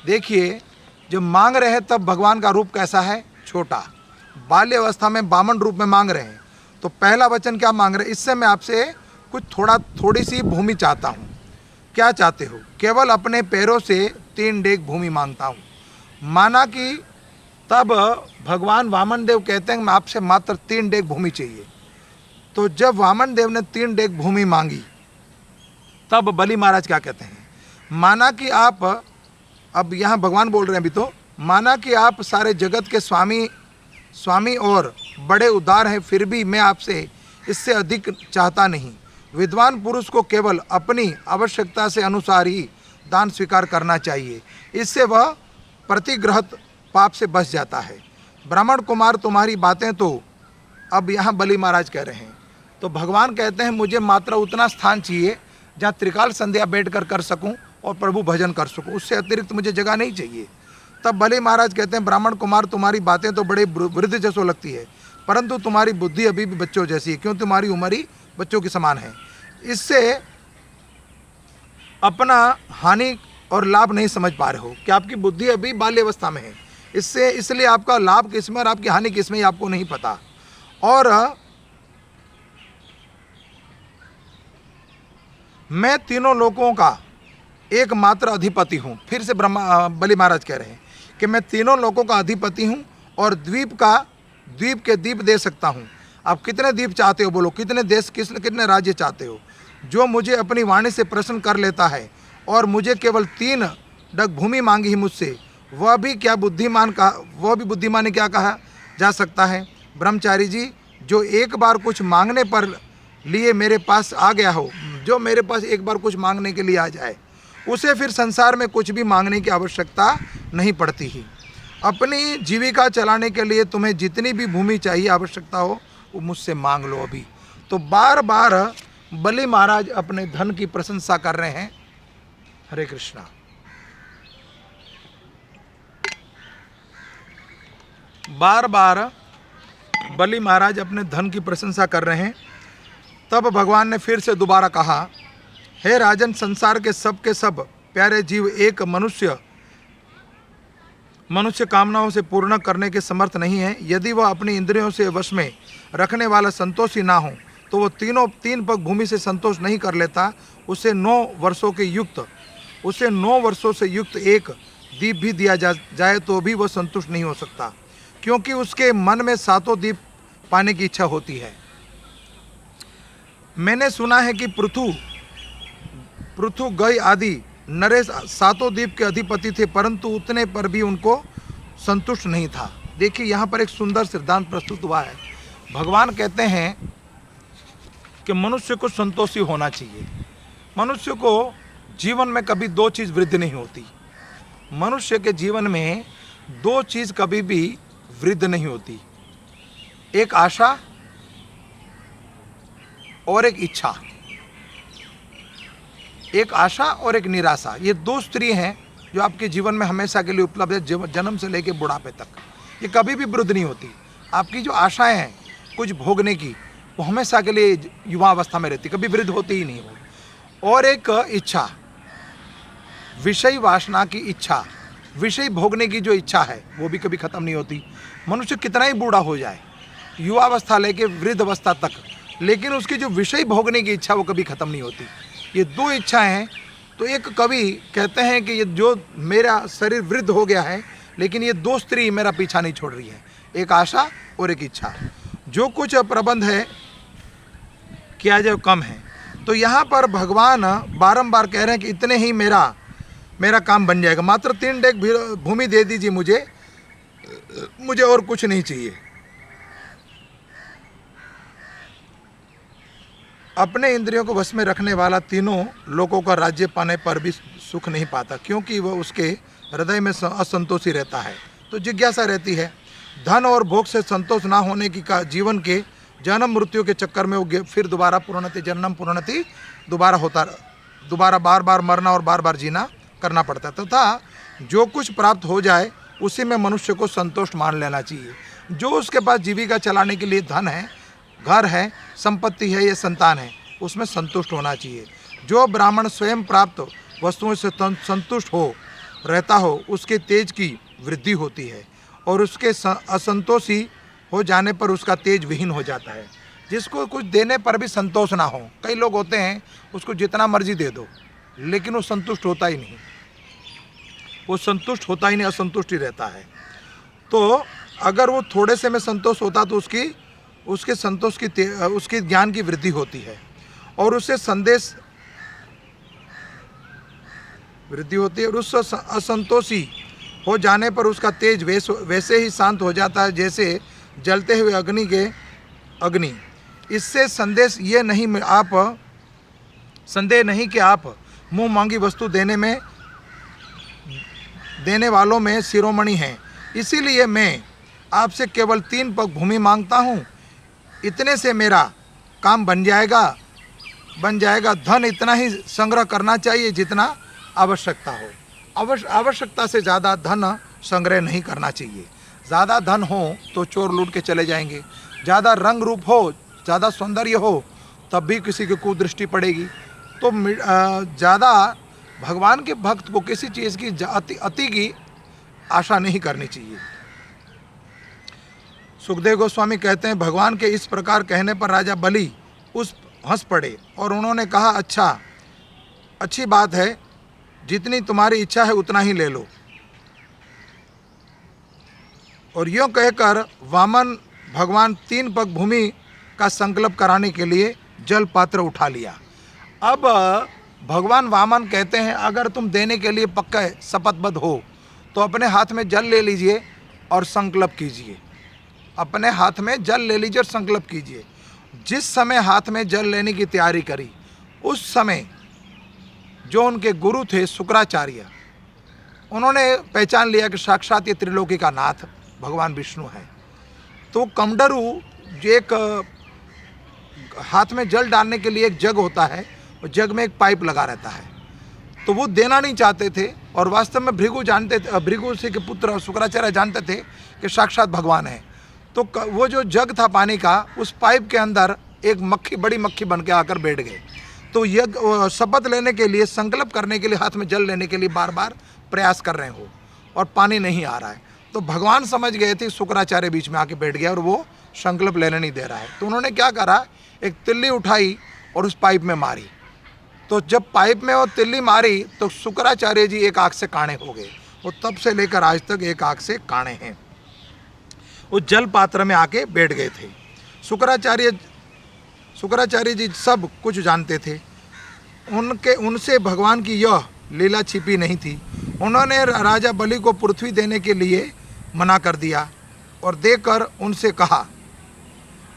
देखिए, जब मांग रहे हैं तब भगवान का रूप कैसा है? छोटा। बाल्य अवस्था में वामन रूप में मांग रहे हैं। तो पहला वचन क्या मांग रहे हैं? इससे मैं आपसे कुछ थोड़ी सी भूमि चाहता हूँ। क्या चाहते हो? केवल अपने पैरों से 3 डेग भूमि मांगता हूँ। माना कि तब भगवान वामन देव कहते हैं मैं आपसे मात्र 3 डेग भूमि चाहिए। तो जब वामन देव ने 3 डेग भूमि मांगी तब बलि महाराज क्या कहते हैं? माना कि आप, अब यहाँ भगवान बोल रहे हैं अभी, तो माना कि आप सारे जगत के स्वामी और बड़े उदार हैं, फिर भी मैं आपसे इससे अधिक चाहता नहीं। विद्वान पुरुष को केवल अपनी आवश्यकता से अनुसार ही दान स्वीकार करना चाहिए, इससे वह प्रतिग्रहित पाप से बच जाता है। ब्राह्मण कुमार तुम्हारी बातें तो, अब यहाँ बलि महाराज कह रहे हैं, तो भगवान कहते हैं मुझे मात्र उतना स्थान चाहिए जहाँ त्रिकाल संध्या बैठ कर सकूँ और प्रभु भजन कर सकूँ, उससे अतिरिक्त मुझे जगह नहीं चाहिए। तब बलि महाराज कहते हैं ब्राह्मण कुमार तुम्हारी बातें तो बड़े वृद्ध जैसो लगती है, परंतु तुम्हारी बुद्धि अभी भी बच्चों जैसी है, क्यों तुम्हारी उम्र ही बच्चों के समान है। इससे अपना हानि और लाभ नहीं समझ पा रहे हो कि आपकी बुद्धि अभी बाल्यावस्था में है, इसलिए आपका लाभ किसमें और आपकी हानि किसमें आपको नहीं पता। और मैं तीनों लोकों का एकमात्र अधिपति हूँ। फिर से बलि महाराज कह रहे हैं कि मैं तीनों लोकों का अधिपति हूँ और द्वीप के द्वीप दे सकता हूँ। आप कितने द्वीप चाहते हो बोलो, कितने देश, कितने राज्य चाहते हो? जो मुझे अपनी वाणी से प्रसन्न कर लेता है और मुझे केवल 3 डग भूमि मांगी ही मुझसे, वह भी बुद्धिमान क्या कहा जा सकता है? ब्रह्मचारी जी, जो एक बार कुछ मांगने पर लिए मेरे पास आ गया हो, जो मेरे पास एक बार कुछ मांगने के लिए आ जाए, उसे फिर संसार में कुछ भी मांगने की आवश्यकता नहीं पड़ती ही। अपनी जीविका चलाने के लिए तुम्हें जितनी भी भूमि चाहिए, आवश्यकता हो, वो मुझसे मांग लो अभी। तो बार बार बलि महाराज अपने धन की प्रशंसा कर रहे हैं। हरे कृष्णा। बार बार बलि महाराज अपने धन की प्रशंसा कर रहे हैं। तब भगवान ने फिर से दोबारा कहा, हे राजन, संसार के सब प्यारे जीव एक मनुष्य कामनाओं से पूर्ण करने के समर्थ नहीं है। यदि वह अपनी इंद्रियों से वश में रखने वाला संतोषी ना हो तो वह 3 पग भूमि से संतोष नहीं कर लेता। उसे 9 वर्षों से युक्त एक दीप भी दिया जाए तो भी वह संतुष्ट नहीं हो सकता, क्योंकि उसके मन में 7 दीप पाने की इच्छा होती है। मैंने सुना है कि पृथु गय आदि नरेश 7 द्वीप के अधिपति थे, परंतु उतने पर भी उनको संतुष्ट नहीं था। देखिए यहाँ पर एक सुंदर सिद्धांत प्रस्तुत हुआ है। भगवान कहते हैं कि मनुष्य को संतोषी होना चाहिए। मनुष्य को जीवन में कभी 2 चीज़ वृद्ध नहीं होती। मनुष्य के जीवन में 2 चीज़ कभी भी वृद्ध नहीं होती, एक आशा और एक इच्छा। एक आशा और एक निराशा, ये 2 स्त्री हैं जो आपके जीवन में हमेशा के लिए उपलब्ध है, जन्म से लेकर बुढ़ापे तक। ये कभी भी वृद्ध नहीं होती। आपकी जो आशाएं हैं कुछ भोगने की, वो हमेशा के लिए युवा अवस्था में रहती, कभी वृद्ध होती ही नहीं हो। और एक इच्छा, विषय वासना की इच्छा, विषय भोगने की जो इच्छा है वो भी कभी खत्म नहीं होती। मनुष्य कितना ही बूढ़ा हो जाए, युवा अवस्था लेके वृद्ध अवस्था तक, लेकिन उसकी जो विषय भोगने की इच्छा वो कभी खत्म नहीं होती। ये 2 इच्छाएं हैं। तो एक कवि कहते हैं कि ये जो मेरा शरीर वृद्ध हो गया है, लेकिन ये 2 स्त्री मेरा पीछा नहीं छोड़ रही है, एक आशा और एक इच्छा। जो कुछ प्रबंध है किया जाए कम है। तो यहाँ पर भगवान बारंबार कह रहे हैं कि इतने ही मेरा काम बन जाएगा, मात्र 3 डेग भूमि दे दीजिए मुझे और कुछ नहीं चाहिए। अपने इंद्रियों को वश में रखने वाला तीनों लोगों का राज्य पाने पर भी सुख नहीं पाता, क्योंकि वह उसके हृदय में असंतोषी रहता है। तो जिज्ञासा रहती है। धन और भोग से संतोष ना होने की जीवन के जन्म मृत्यु के चक्कर में वो फिर दोबारा दोबारा बार बार मरना और बार बार जीना करना पड़ता है। तथा जो कुछ प्राप्त हो जाए उसी में मनुष्य को संतोष मान लेना चाहिए। जो उसके पास जीविका चलाने के लिए धन है, घर है, संपत्ति है या संतान है, उसमें संतुष्ट होना चाहिए। जो ब्राह्मण स्वयं प्राप्त वस्तुओं से संतुष्ट हो रहता हो, उसके तेज की वृद्धि होती है और उसके असंतोषी हो जाने पर उसका तेज विहीन हो जाता है। जिसको कुछ देने पर भी संतोष ना हो, कई लोग होते हैं उसको जितना मर्जी दे दो लेकिन वो संतुष्ट होता ही नहीं, वो संतुष्ट होता ही नहीं, असंतुष्ट ही रहता है। तो अगर वो थोड़े से में संतोष होता तो उसके संतोष की उसके ज्ञान की वृद्धि होती है और उससे संदेश वृद्धि होती है। और उस असंतोषी हो जाने पर उसका तेज वैसे ही शांत हो जाता है जैसे जलते हुए अग्नि। इससे संदेह नहीं कि आप मुंह मांगी वस्तु देने वालों में शिरोमणि हैं। इसीलिए मैं आपसे केवल 3 पग भूमि मांगता हूँ, इतने से मेरा काम बन जाएगा। धन इतना ही संग्रह करना चाहिए जितना आवश्यकता हो। आवश्यकता से ज़्यादा धन संग्रह नहीं करना चाहिए। ज़्यादा धन हो तो चोर लूट के चले जाएंगे, ज़्यादा रंग रूप हो, ज़्यादा सौंदर्य हो, तब भी किसी की कुदृष्टि पड़ेगी। तो ज़्यादा भगवान के भक्त को किसी चीज़ की अति की आशा नहीं करनी चाहिए। सुखदेव गोस्वामी कहते हैं, भगवान के इस प्रकार कहने पर राजा बलि हंस पड़े और उन्होंने कहा, अच्छा, अच्छी बात है, जितनी तुम्हारी इच्छा है उतना ही ले लो। और यूँ कहकर वामन भगवान 3 पग भूमि का संकल्प कराने के लिए जल पात्र उठा लिया। अब भगवान वामन कहते हैं, अगर तुम देने के लिए पक्का शपथबद्ध हो तो अपने हाथ में जल ले लीजिए और संकल्प कीजिए। अपने हाथ में जल ले लीजिए और संकल्प कीजिए। जिस समय हाथ में जल लेने की तैयारी करी, उस समय जो उनके गुरु थे शुक्राचार्य, उन्होंने पहचान लिया कि साक्षात ये त्रिलोकी का नाथ भगवान विष्णु है। तो कमंडरू, जो एक हाथ में जल डालने के लिए एक जग होता है, और जग में एक पाइप लगा रहता है, तो वो देना नहीं चाहते थे। और वास्तव में भृगु से के पुत्र शुक्राचार्य जानते थे कि साक्षात भगवान है। तो वो जो जग था पानी का, उस पाइप के अंदर एक बड़ी मक्खी बन के आकर बैठ गए। तो शपथ लेने के लिए, संकल्प करने के लिए, हाथ में जल लेने के लिए बार बार प्रयास कर रहे हो और पानी नहीं आ रहा है। तो भगवान समझ गए थे, शुक्राचार्य बीच में आके बैठ गया और वो संकल्प लेने नहीं दे रहा है। तो उन्होंने क्या करा, एक तिल्ली उठाई और उस पाइप में मारी। तो जब पाइप में वो तिल्ली मारी तो शुक्राचार्य जी एक आंख से काणे हो गए। वो तब से लेकर आज तक एक आंख से काणे हैं। वो जल पात्र में आके बैठ गए थे। शुक्राचार्य जी सब कुछ जानते थे। उनसे भगवान की यह लीला छिपी नहीं थी। उन्होंने राजा बलि को पृथ्वी देने के लिए मना कर दिया और देकर उनसे कहा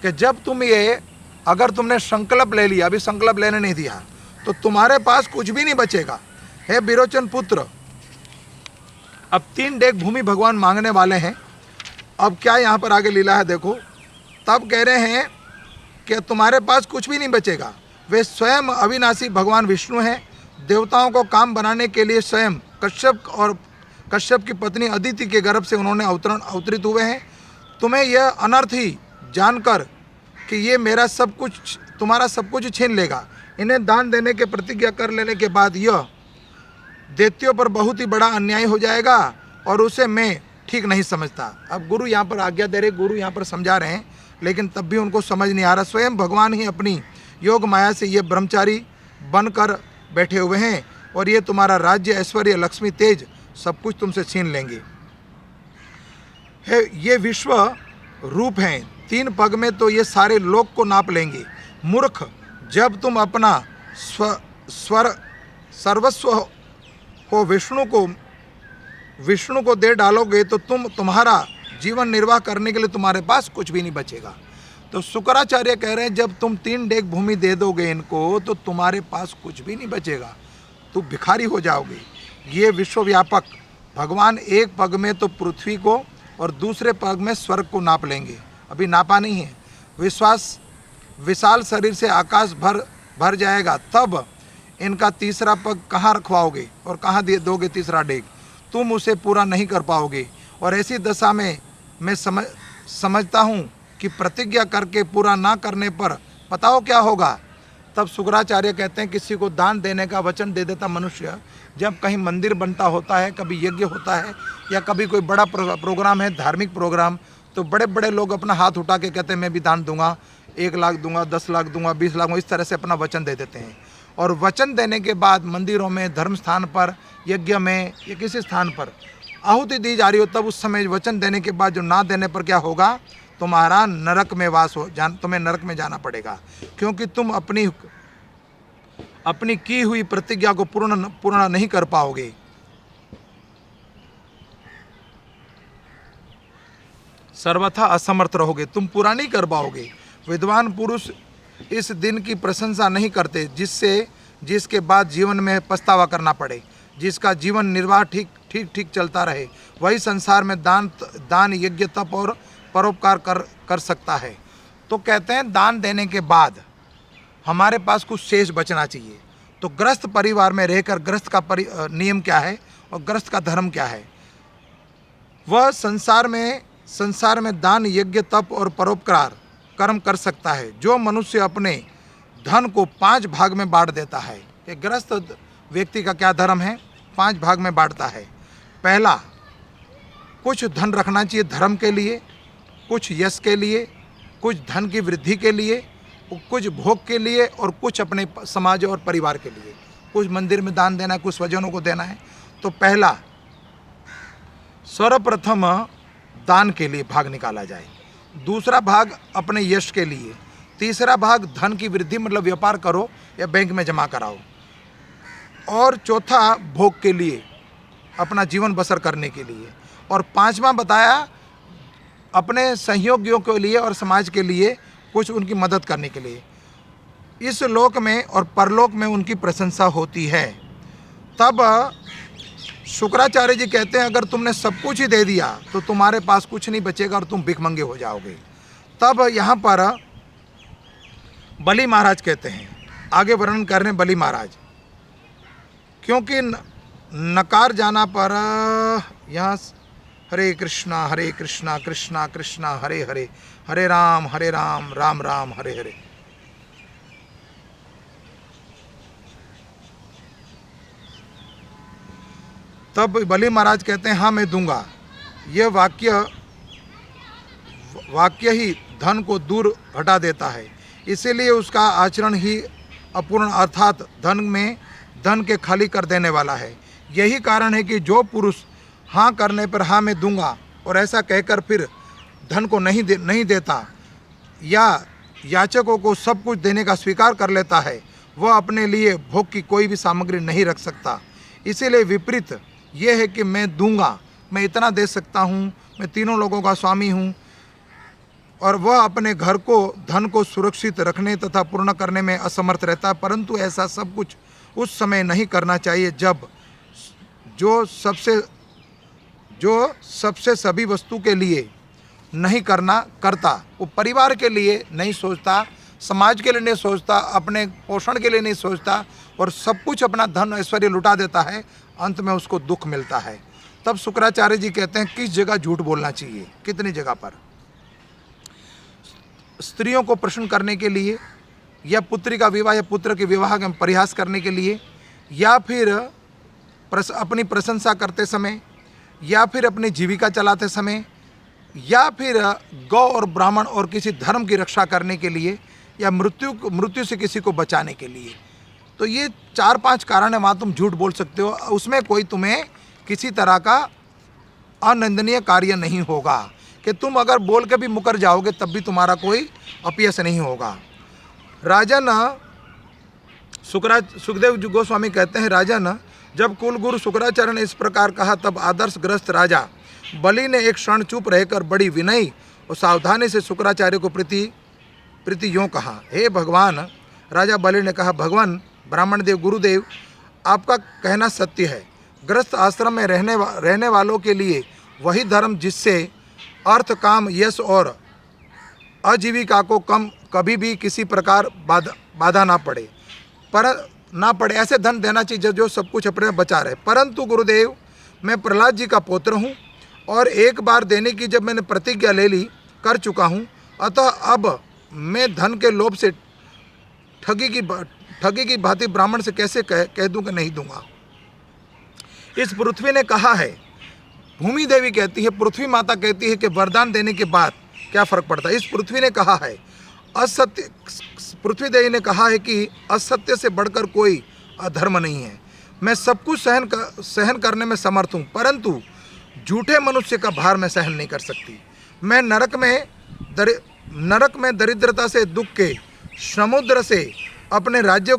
कि अगर तुमने संकल्प ले लिया, अभी संकल्प लेने नहीं दिया, तो तुम्हारे पास कुछ भी नहीं बचेगा। हे विरोचन पुत्र, अब 3 डेग भूमि भगवान मांगने वाले हैं। अब क्या यहाँ पर आगे लीला है देखो। तब कह रहे हैं कि तुम्हारे पास कुछ भी नहीं बचेगा। वे स्वयं अविनाशी भगवान विष्णु हैं। देवताओं को काम बनाने के लिए स्वयं कश्यप की पत्नी अदिति के गर्भ से उन्होंने अवतरित हुए हैं। तुम्हें यह अनर्थ ही जानकर कि ये तुम्हारा सब कुछ छीन लेगा, इन्हें दान देने के प्रतिज्ञा कर लेने के बाद यह दैत्यों पर बहुत ही बड़ा अन्याय हो जाएगा और उसे मैं ठीक नहीं समझता। अब गुरु यहाँ पर आज्ञा दे रहे, गुरु यहाँ पर समझा रहे हैं, लेकिन तब भी उनको समझ नहीं आ रहा। स्वयं भगवान ही अपनी योग माया से ये ब्रह्मचारी बनकर बैठे हुए हैं और ये तुम्हारा राज्य, ऐश्वर्य, लक्ष्मी, तेज सब कुछ तुमसे छीन लेंगे। ये विश्व रूप हैं, 3 पग में तो ये सारे लोक को नाप लेंगे। मूर्ख, जब तुम अपना सर्वस्व हो विष्णु को दे डालोगे तो तुम्हारा जीवन निर्वाह करने के लिए तुम्हारे पास कुछ भी नहीं बचेगा। तो शुक्राचार्य कह रहे हैं, जब तुम 3 डेग भूमि दे दोगे इनको तो तुम्हारे पास कुछ भी नहीं बचेगा, तुम भिखारी हो जाओगे। ये विश्वव्यापक भगवान एक पग में तो पृथ्वी को और दूसरे पग में स्वर्ग को नाप लेंगे। अभी नापा नहीं है। विशाल शरीर से आकाश भर जाएगा, तब इनका तीसरा पग कहाँ रखवाओगे और कहाँ दोगे तीसरा डेग? तुम उसे पूरा नहीं कर पाओगे। और ऐसी दशा में मैं समझता हूँ कि प्रतिज्ञा करके पूरा ना करने पर बताओ क्या होगा। तब शुक्राचार्य कहते हैं, किसी को दान देने का वचन दे देता मनुष्य, जब कहीं मंदिर बनता होता है, कभी यज्ञ होता है या कभी कोई बड़ा प्रोग्राम है, धार्मिक प्रोग्राम, तो बड़े बड़े लोग अपना हाथ उठा के कहते हैं मैं भी दान दूंगा, 1 लाख दूंगा, 10 लाख दूंगा, 20 लाख दूंगा, इस तरह से अपना वचन दे देते हैं। और वचन देने के बाद मंदिरों में, धर्म स्थान पर, यज्ञ में या किसी स्थान पर आहुति दी जा रही हो, तब उस समय वचन देने के बाद जो ना देने पर क्या होगा, तुम्हारा नरक में वास हो, तुम्हें नरक में जाना पड़ेगा, क्योंकि तुम अपनी की हुई प्रतिज्ञा को पूर्ण नहीं कर पाओगे। सर्वथा असमर्थ रहोगे, तुम पूरा नहीं कर पाओगे। विद्वान पुरुष इस दिन की प्रशंसा नहीं करते जिसके बाद जीवन में पछतावा करना पड़े। जिसका जीवन निर्वाह ठीक चलता रहे, वही संसार में दान यज्ञ तप और परोपकार कर सकता है। तो कहते हैं दान देने के बाद हमारे पास कुछ शेष बचना चाहिए। तो ग्रस्त परिवार में रहकर ग्रस्त का नियम क्या है और ग्रस्त का धर्म क्या है? वह संसार में दान यज्ञ तप और परोपकार कर्म कर सकता है। जो मनुष्य अपने धन को 5 भाग में बांट देता है, ये ग्रस्त व्यक्ति का क्या धर्म है? 5 भाग में बांटता है। पहला, कुछ धन रखना चाहिए धर्म के लिए, कुछ यश के लिए, कुछ धन की वृद्धि के लिए, कुछ भोग के लिए और कुछ अपने समाज और परिवार के लिए। कुछ मंदिर में दान देना है, कुछ स्वजनों को देना है। तो पहला, सर्वप्रथम दान के लिए भाग निकाला जाए। दूसरा भाग अपने यश के लिए। तीसरा भाग धन की वृद्धि, मतलब व्यापार करो या बैंक में जमा कराओ। और चौथा भोग के लिए, अपना जीवन बसर करने के लिए। और 5वां बताया अपने सहयोगियों के लिए और समाज के लिए, कुछ उनकी मदद करने के लिए। इस लोक में और परलोक में उनकी प्रशंसा होती है। तब शुक्राचार्य जी कहते हैं अगर तुमने सब कुछ ही दे दिया तो तुम्हारे पास कुछ नहीं बचेगा और तुम भिखमंगे हो जाओगे। तब यहाँ पर बलि महाराज कहते हैं, आगे वर्णन कर रहे हैं बलि महाराज, क्योंकि नकार जाना पर यहाँ हरे कृष्णा कृष्णा कृष्णा हरे हरे, हरे राम राम राम हरे हरे। तब बलि महाराज कहते हैं हाँ मैं दूंगा। यह वाक्य ही धन को दूर हटा देता है, इसीलिए उसका आचरण ही अपूर्ण अर्थात धन के खाली कर देने वाला है। यही कारण है कि जो पुरुष हाँ करने पर हाँ मैं दूंगा और ऐसा कहकर फिर धन को नहीं देता या याचकों को सब कुछ देने का स्वीकार कर लेता है, वह अपने लिए भोग की कोई भी सामग्री नहीं रख सकता। इसीलिए विपरीत यह है कि मैं दूंगा, मैं इतना दे सकता हूँ, मैं तीनों लोगों का स्वामी हूँ, और वह अपने घर को धन को सुरक्षित रखने तथा पूर्ण करने में असमर्थ रहता है। परंतु ऐसा सब कुछ उस समय नहीं करना चाहिए जब जो सबसे सभी वस्तु के लिए नहीं करता, वो परिवार के लिए नहीं सोचता, समाज के लिए नहीं सोचता, अपने पोषण के लिए नहीं सोचता और सब कुछ अपना धन ऐश्वर्य लुटा देता है, अंत में उसको दुख मिलता है। तब शुक्राचार्य जी कहते हैं किस जगह झूठ बोलना चाहिए, कितनी जगह पर? स्त्रियों को प्रसन्न करने के लिए, या पुत्री का विवाह या पुत्र के विवाह का परिहास करने के लिए, या फिर अपनी प्रशंसा करते समय, या फिर अपनी जीविका चलाते समय, या फिर गौ और ब्राह्मण और किसी धर्म की रक्षा करने के लिए, या मृत्यु से किसी को बचाने के लिए। तो ये 4-5 कारण है वहाँ तुम झूठ बोल सकते हो, उसमें कोई तुम्हें किसी तरह का अनिंदनीय कार्य नहीं होगा कि तुम अगर बोल के भी मुकर जाओगे तब भी तुम्हारा कोई अपयश नहीं होगा। राजन सुखदेव गोस्वामी कहते हैं, राजन जब कुलगुरु शुक्राचार्य ने इस प्रकार कहा तब आदर्शग्रस्त राजा बलि ने एक क्षण चुप रहकर बड़ी विनयी और सावधानी से शुक्राचार्य को प्रति यों कहा, हे भगवान। राजा बलि ने कहा, भगवान ब्राह्मण देव गुरुदेव, आपका कहना सत्य है। ग्रस्त आश्रम में रहने वालों के लिए वही धर्म जिससे अर्थ काम यश और आजीविका को कभी भी किसी प्रकार बाधा ना पड़े, ऐसे धन देना चाहिए जो सब कुछ अपने बचा रहे। परंतु गुरुदेव, मैं प्रहलाद जी का पुत्र हूँ और एक बार देने की जब मैंने प्रतिज्ञा कर चुका हूँ, अतः अब मैं धन के लोभ से ठगी की भांति ब्राह्मण से कैसे कह दूं कि नहीं दूंगा। इस पृथ्वी ने कहा है, भूमि देवी कहती है, पृथ्वी माता कहती है कि वरदान देने के बाद क्या फर्क पड़ता है। इस पृथ्वी ने कहा है, पृथ्वीदेवी ने कहा है कि असत्य से बढ़कर कोई अधर्म नहीं है। मैं सब कुछ सहन करने में समर्थ हूँ, परंतु झूठे मनुष्य का भार मैं सहन नहीं कर सकती। मैं नरक में दरिद्रता से, दुख के समुद्र से, अपने राज्यों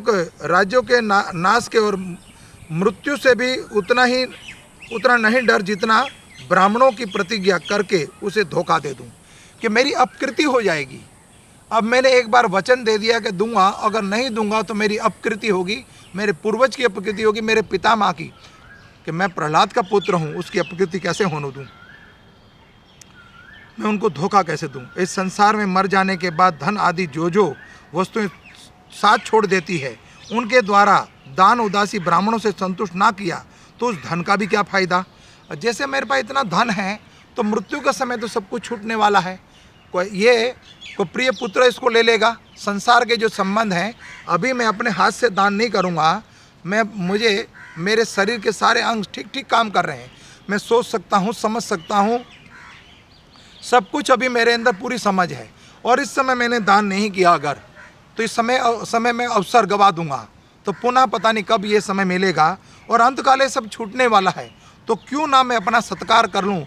के नाश के और मृत्यु से भी उतना नहीं डर जितना ब्राह्मणों की प्रतिज्ञा करके उसे धोखा दे दूं कि मेरी अपकृति हो जाएगी। अब मैंने एक बार वचन दे दिया कि दूंगा, अगर नहीं दूंगा तो मेरी अपकृति होगी, मेरे पूर्वज की अपकृति होगी, मेरे पितामह की, कि मैं प्रहलाद का पुत्र हूं, उसकी अपकृति कैसे होने दूं, मैं उनको धोखा कैसे दूं। इस संसार में मर जाने के बाद धन आदि जो वस्तुएं साथ छोड़ देती है, उनके द्वारा दान उदासी ब्राह्मणों से संतुष्ट ना किया तो उस धन का भी क्या फायदा। जैसे मेरे पास इतना धन है तो मृत्यु का समय तो सब कुछ छूटने वाला है, कोई प्रिय पुत्र इसको ले लेगा। संसार के जो संबंध हैं अभी मैं अपने हाथ से दान नहीं करूँगा। मुझे मेरे शरीर के सारे अंग ठीक ठीक काम कर रहे हैं, मैं सोच सकता हूँ, समझ सकता हूँ, सब कुछ अभी मेरे अंदर पूरी समझ है, और इस समय मैंने दान नहीं किया अगर, तो इस समय में अवसर गवा दूंगा, तो पुनः पता नहीं कब ये समय मिलेगा, और अंतकाल ये सब छूटने वाला है। तो क्यों ना मैं अपना सत्कार कर लूँ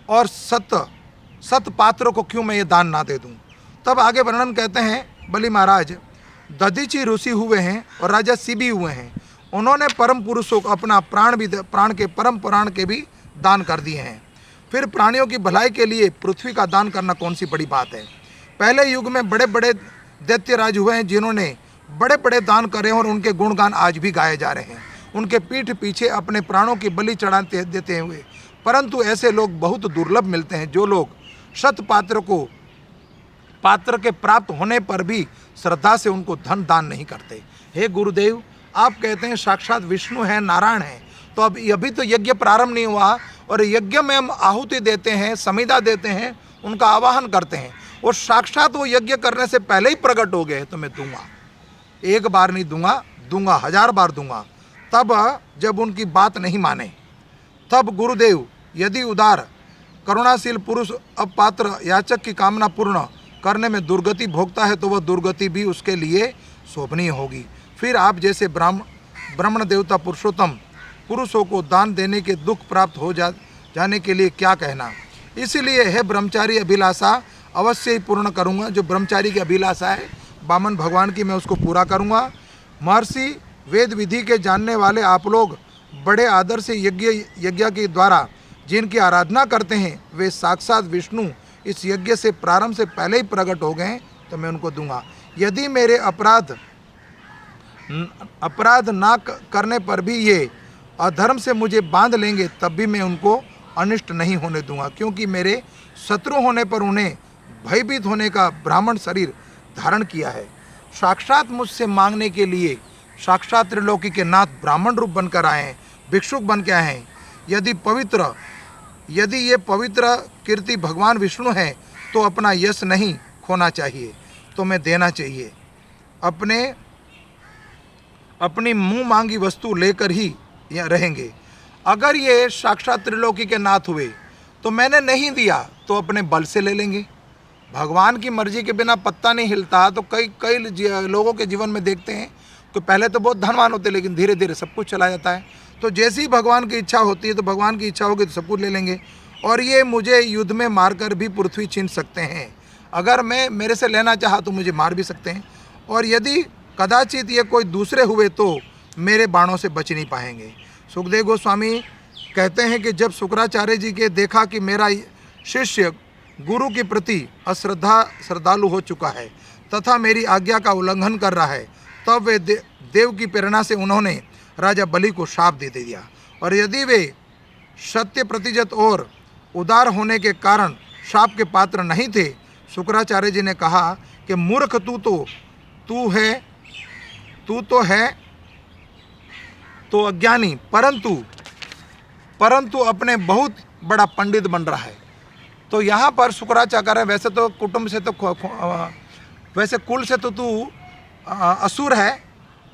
और सत पात्रों को क्यों मैं ये दान ना दे दूँ। तब आगे वर्णन कहते हैं, बलि महाराज दधीची ऋषि हुए हैं और राजा शिवी हुए हैं, उन्होंने परम पुरुषों को अपना प्राण के परम पुराण के भी दान कर दिए हैं। फिर प्राणियों की भलाई के लिए पृथ्वी का दान करना कौन सी बड़ी बात है। पहले युग में बड़े बड़े दैत्यराज हुए हैं जिन्होंने बड़े बड़े दान करे हैं और उनके गुणगान आज भी गाए जा रहे हैं, उनके पीठ पीछे अपने प्राणों की बलि चढ़ाते देते हुए। परंतु ऐसे लोग बहुत दुर्लभ मिलते हैं जो लोग शत पात्र के प्राप्त होने पर भी श्रद्धा से उनको धन दान नहीं करते। हे गुरुदेव, आप कहते हैं साक्षात विष्णु है, नारायण है, तो अब अभी तो यज्ञ प्रारंभ नहीं हुआ, और यज्ञ में हम आहुति देते हैं, समिधा देते हैं, उनका आवाहन करते हैं, और साक्षात वो यज्ञ करने से पहले ही प्रकट हो गए, तो मैं दूंगा, एक बार नहीं दूंगा, 1000 बार दूंगा। तब जब उनकी बात नहीं माने, तब गुरुदेव यदि उदार करुणाशील पुरुष अपात्र याचक की कामना पूर्ण करने में दुर्गति भोगता है तो वह दुर्गति भी उसके लिए शोभनीय होगी। फिर आप जैसे ब्राह्मण देवता पुरुषोत्तम पुरुषों को दान देने के दुख प्राप्त हो जाने के लिए क्या कहना। इसलिए है ब्रह्मचारी अभिलाषा अवश्य ही पूर्ण करूँगा। जो ब्रह्मचारी की अभिलाषा है वामन भगवान की, मैं उसको पूरा करूँगा। महर्षि वेद विधि के जानने वाले आप लोग बड़े आदर से यज्ञ के द्वारा जिनकी आराधना करते हैं वे साक्षात विष्णु इस यज्ञ से प्रारंभ से पहले ही प्रकट हो गए, तो मैं उनको दूंगा। यदि मेरे अपराध ना करने पर भी ये अधर्म से मुझे बांध लेंगे तब भी मैं उनको अनिष्ट नहीं होने दूंगा, क्योंकि मेरे शत्रु होने पर उन्हें भयभीत होने का ब्राह्मण शरीर धारण किया है। साक्षात मुझसे मांगने के लिए साक्षात त्रिलोकी के नाथ ब्राह्मण रूप बनकर आए हैं, भिक्षुक बन के आए हैं। यदि ये पवित्र कीर्ति भगवान विष्णु है तो अपना यश नहीं खोना चाहिए, तो मैं देना चाहिए। अपनी मुंह मांगी वस्तु लेकर ही रहेंगे। अगर ये साक्षात त्रिलोकी के नाथ हुए तो मैंने नहीं दिया तो अपने बल से ले लेंगे। भगवान की मर्जी के बिना पत्ता नहीं हिलता। तो कई लोगों के जीवन में देखते हैं कि पहले तो बहुत धनवान होते लेकिन धीरे धीरे सब कुछ चला जाता है। तो जैसी ही भगवान की इच्छा होती है तो भगवान की इच्छा होगी तो सब कुछ ले लेंगे। और ये मुझे युद्ध में मारकर भी पृथ्वी छीन सकते हैं। अगर मैं मेरे से लेना चाहा तो मुझे मार भी सकते हैं, और यदि कदाचित ये कोई दूसरे हुए तो मेरे बाणों से बच नहीं पाएंगे। सुखदेव गोस्वामी कहते हैं कि जब शुक्राचार्य जी के देखा कि मेरा शिष्य गुरु के प्रति श्रद्धालु हो चुका है तथा मेरी आज्ञा का उल्लंघन कर रहा है, तब वे देव की प्रेरणा से उन्होंने राजा बलि को शाप दे दिया। और यदि वे सत्य प्रतिजत और उदार होने के कारण शाप के पात्र नहीं थे, शुक्राचार्य जी ने कहा कि मूर्ख तू तो है तो अज्ञानी, परंतु अपने बहुत बड़ा पंडित बन रहा है। तो यहाँ पर शुक्राचार्य, वैसे तो कुटुंब से तो वैसे कुल से तो तू असुर है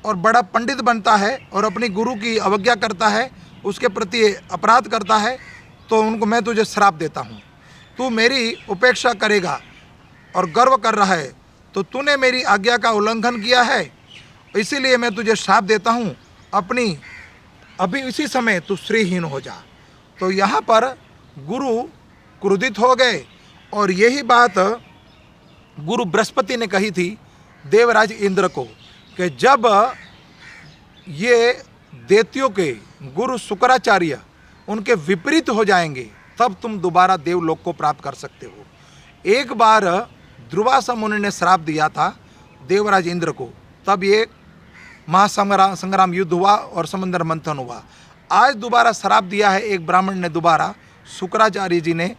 और बड़ा पंडित बनता है और अपनी गुरु की अवज्ञा करता है, उसके प्रति अपराध करता है, तो मैं तुझे श्राप देता हूँ। तू मेरी उपेक्षा करेगा और गर्व कर रहा है तो तूने मेरी आज्ञा का उल्लंघन किया है, इसीलिए मैं तुझे श्राप देता हूँ, अपनी अभी इसी समय तू श्रीहीन हो जा। तो यहाँ पर गुरु क्रोधित हो गए और यही बात गुरु बृहस्पति ने कही थी देवराज इंद्र को कि जब ये दैत्यों के गुरु शुक्राचार्य उनके विपरीत हो जाएंगे तब तुम दोबारा देवलोक को प्राप्त कर सकते हो। एक बार दुर्वासा मुनि ने श्राप दिया था देवराज इंद्र को, तब ये महासंग्राम युद्ध हुआ और समंदर मंथन हुआ। आज दोबारा श्राप दिया है एक ब्राह्मण ने दोबारा शुक्राचार्य जी ने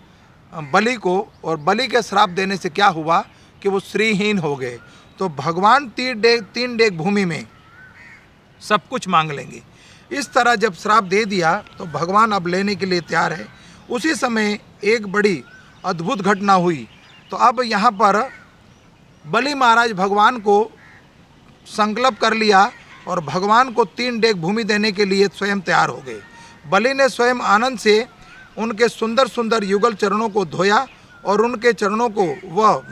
बलि को, और बलि के श्राप देने से क्या हुआ कि वो श्रीहीन हो गए। तो भगवान तीन डेग भूमि में सब कुछ मांग लेंगे। इस तरह जब श्राप दे दिया तो भगवान अब लेने के लिए तैयार है। उसी समय एक बड़ी अद्भुत घटना हुई। तो अब यहाँ पर बलि महाराज भगवान को संकल्प कर लिया और भगवान को 3 डेग भूमि देने के लिए स्वयं तैयार हो गए। बलि ने स्वयं आनंद से उनके सुंदर सुंदर युगल चरणों को धोया और उनके चरणों को वह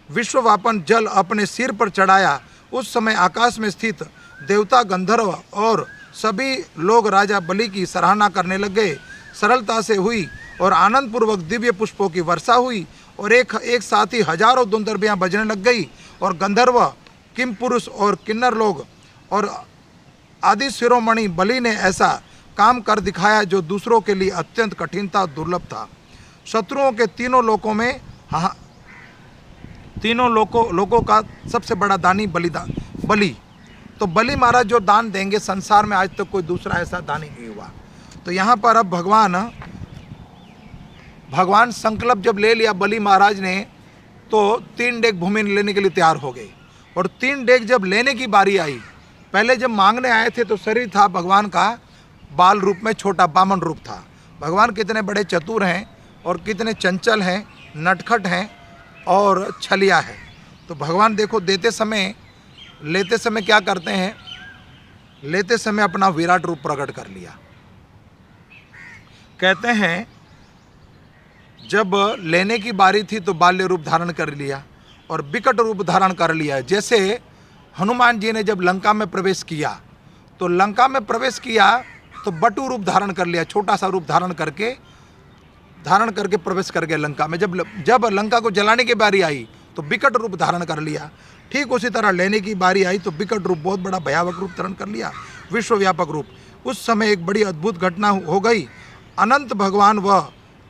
विश्वव्यापन जल अपने सिर पर चढ़ाया। उस समय आकाश में स्थित देवता, गंधर्व और सभी लोग राजा बलि की सराहना करने लग गए। सरलता से हुई और आनंद पूर्वक दिव्य पुष्पों की वर्षा हुई और एक साथ ही हजारों दुंदर्भियाँ बजने लग गई और गंधर्व, किम पुरुष और किन्नर लोग और आदि शिरोमणि बलि ने ऐसा काम कर दिखाया जो दूसरों के लिए अत्यंत कठिन था, दुर्लभ था। शत्रुओं के तीनों लोकों का सबसे बड़ा दानी बलि। तो बलि महाराज जो दान देंगे संसार में आज तक कोई दूसरा ऐसा दानी नहीं हुआ। तो यहाँ पर अब भगवान संकल्प जब ले लिया बलि महाराज ने तो 3 डेग भूमि लेने के लिए तैयार हो गए। और 3 डेग जब लेने की बारी आई, पहले जब मांगने आए थे तो शरीर था भगवान का बाल रूप में, छोटा बामन रूप था। भगवान कितने बड़े चतुर हैं और कितने चंचल हैं, नटखट हैं और छलिया है। तो भगवान देखो लेते समय क्या करते हैं, लेते समय अपना विराट रूप प्रकट कर लिया। कहते हैं जब लेने की बारी थी तो बाल्य रूप धारण कर लिया और विकट रूप धारण कर लिया। जैसे हनुमान जी ने जब लंका में प्रवेश किया तो तो बटु रूप धारण कर लिया, छोटा सा रूप धारण करके प्रवेश कर गए लंका में। जब लंका को जलाने की बारी आई तो विकट रूप धारण कर लिया। ठीक उसी तरह लेने की बारी आई तो विकट रूप, बहुत बड़ा भयावह रूप धारण कर लिया, विश्वव्यापक रूप। उस समय एक बड़ी अद्भुत घटना हो गई। अनंत भगवान वह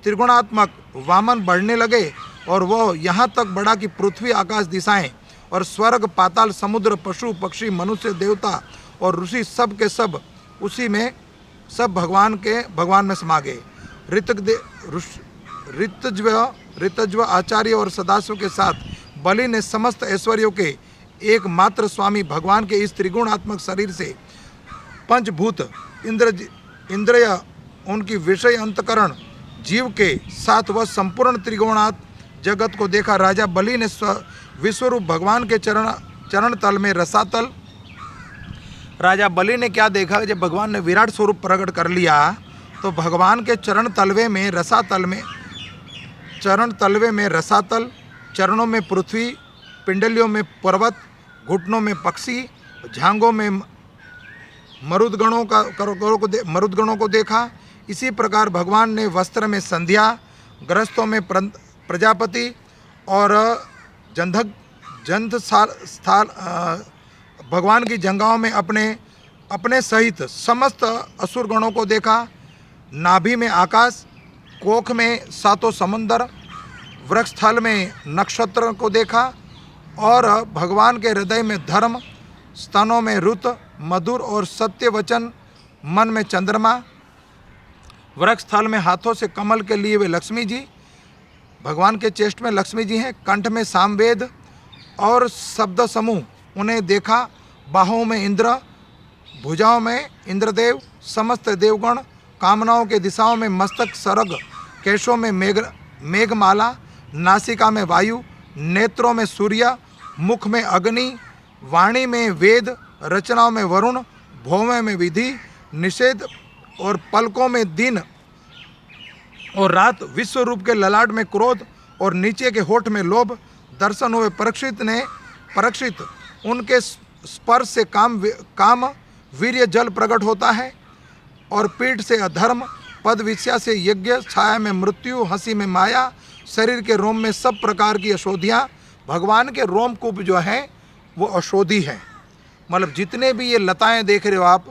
त्रिगुणात्मक वामन बढ़ने लगे और वह यहाँ तक बढ़ा कि पृथ्वी, आकाश, दिशाएं और स्वर्ग, पाताल, समुद्र, पशु पक्षी, मनुष्य, देवता और ऋषि सब के सब उसी में सब भगवान में समा गए। ऋतज्व आचार्य और सदाशिव के साथ बलि ने समस्त ऐश्वर्यों के एकमात्र स्वामी भगवान के इस त्रिगुणात्मक शरीर से पंचभूत इंद्रिय, उनकी विषय अंतकरण जीव के साथ वह संपूर्ण त्रिगुणात् जगत को देखा। राजा बलि ने विश्वरूप भगवान के चरण तल में रसातल, राजा बलि ने क्या देखा, जब भगवान ने विराट स्वरूप प्रकट कर लिया तो भगवान के चरण तलवे में रसातल, चरणों में पृथ्वी, पिंडलियों में पर्वत, घुटनों में पक्षी, झांगों में मरुदगणों को देखा। इसी प्रकार भगवान ने वस्त्र में संध्या, ग्रस्तों में प्रजापति और भगवान की जंगाओं में अपने सहित समस्त असुर गणों को देखा। नाभि में आकाश, कोख में 7 समंदर, वृक्षस्थल में नक्षत्र को देखा और भगवान के हृदय में धर्म, स्तनों में रुत, मधुर और सत्य वचन, मन में चंद्रमा, वृक्षस्थल में हाथों से कमल के लिए वे लक्ष्मी जी, भगवान के चेष्ट में लक्ष्मी जी हैं, कंठ में सामवेद और शब्द समूह उन्हें देखा। बाहों में इंद्र, भुजाओं में इंद्रदेव, समस्त देवगण, कामनाओं के दिशाओं में मस्तक सरग, केशों में मेघमाला, नासिका में वायु, नेत्रों में सूर्य, मुख में अग्नि, वाणी में वेद, रचनाओं में वरुण, भौवें में विधि निषेध और पलकों में दिन और रात, विश्व रूप के ललाट में क्रोध और नीचे के होठ में लोभ, दर्शन हुए। परीक्षित उनके स्पर्श से काम वीर्य जल प्रकट होता है, और पीठ से अधर्म, पद विषया से यज्ञ, छाया में मृत्यु, हंसी में माया, शरीर के रोम में सब प्रकार की अशोधियाँ। भगवान के रोमकूप जो हैं वो अशोधी है, मतलब जितने भी ये लताएं देख रहे हो आप,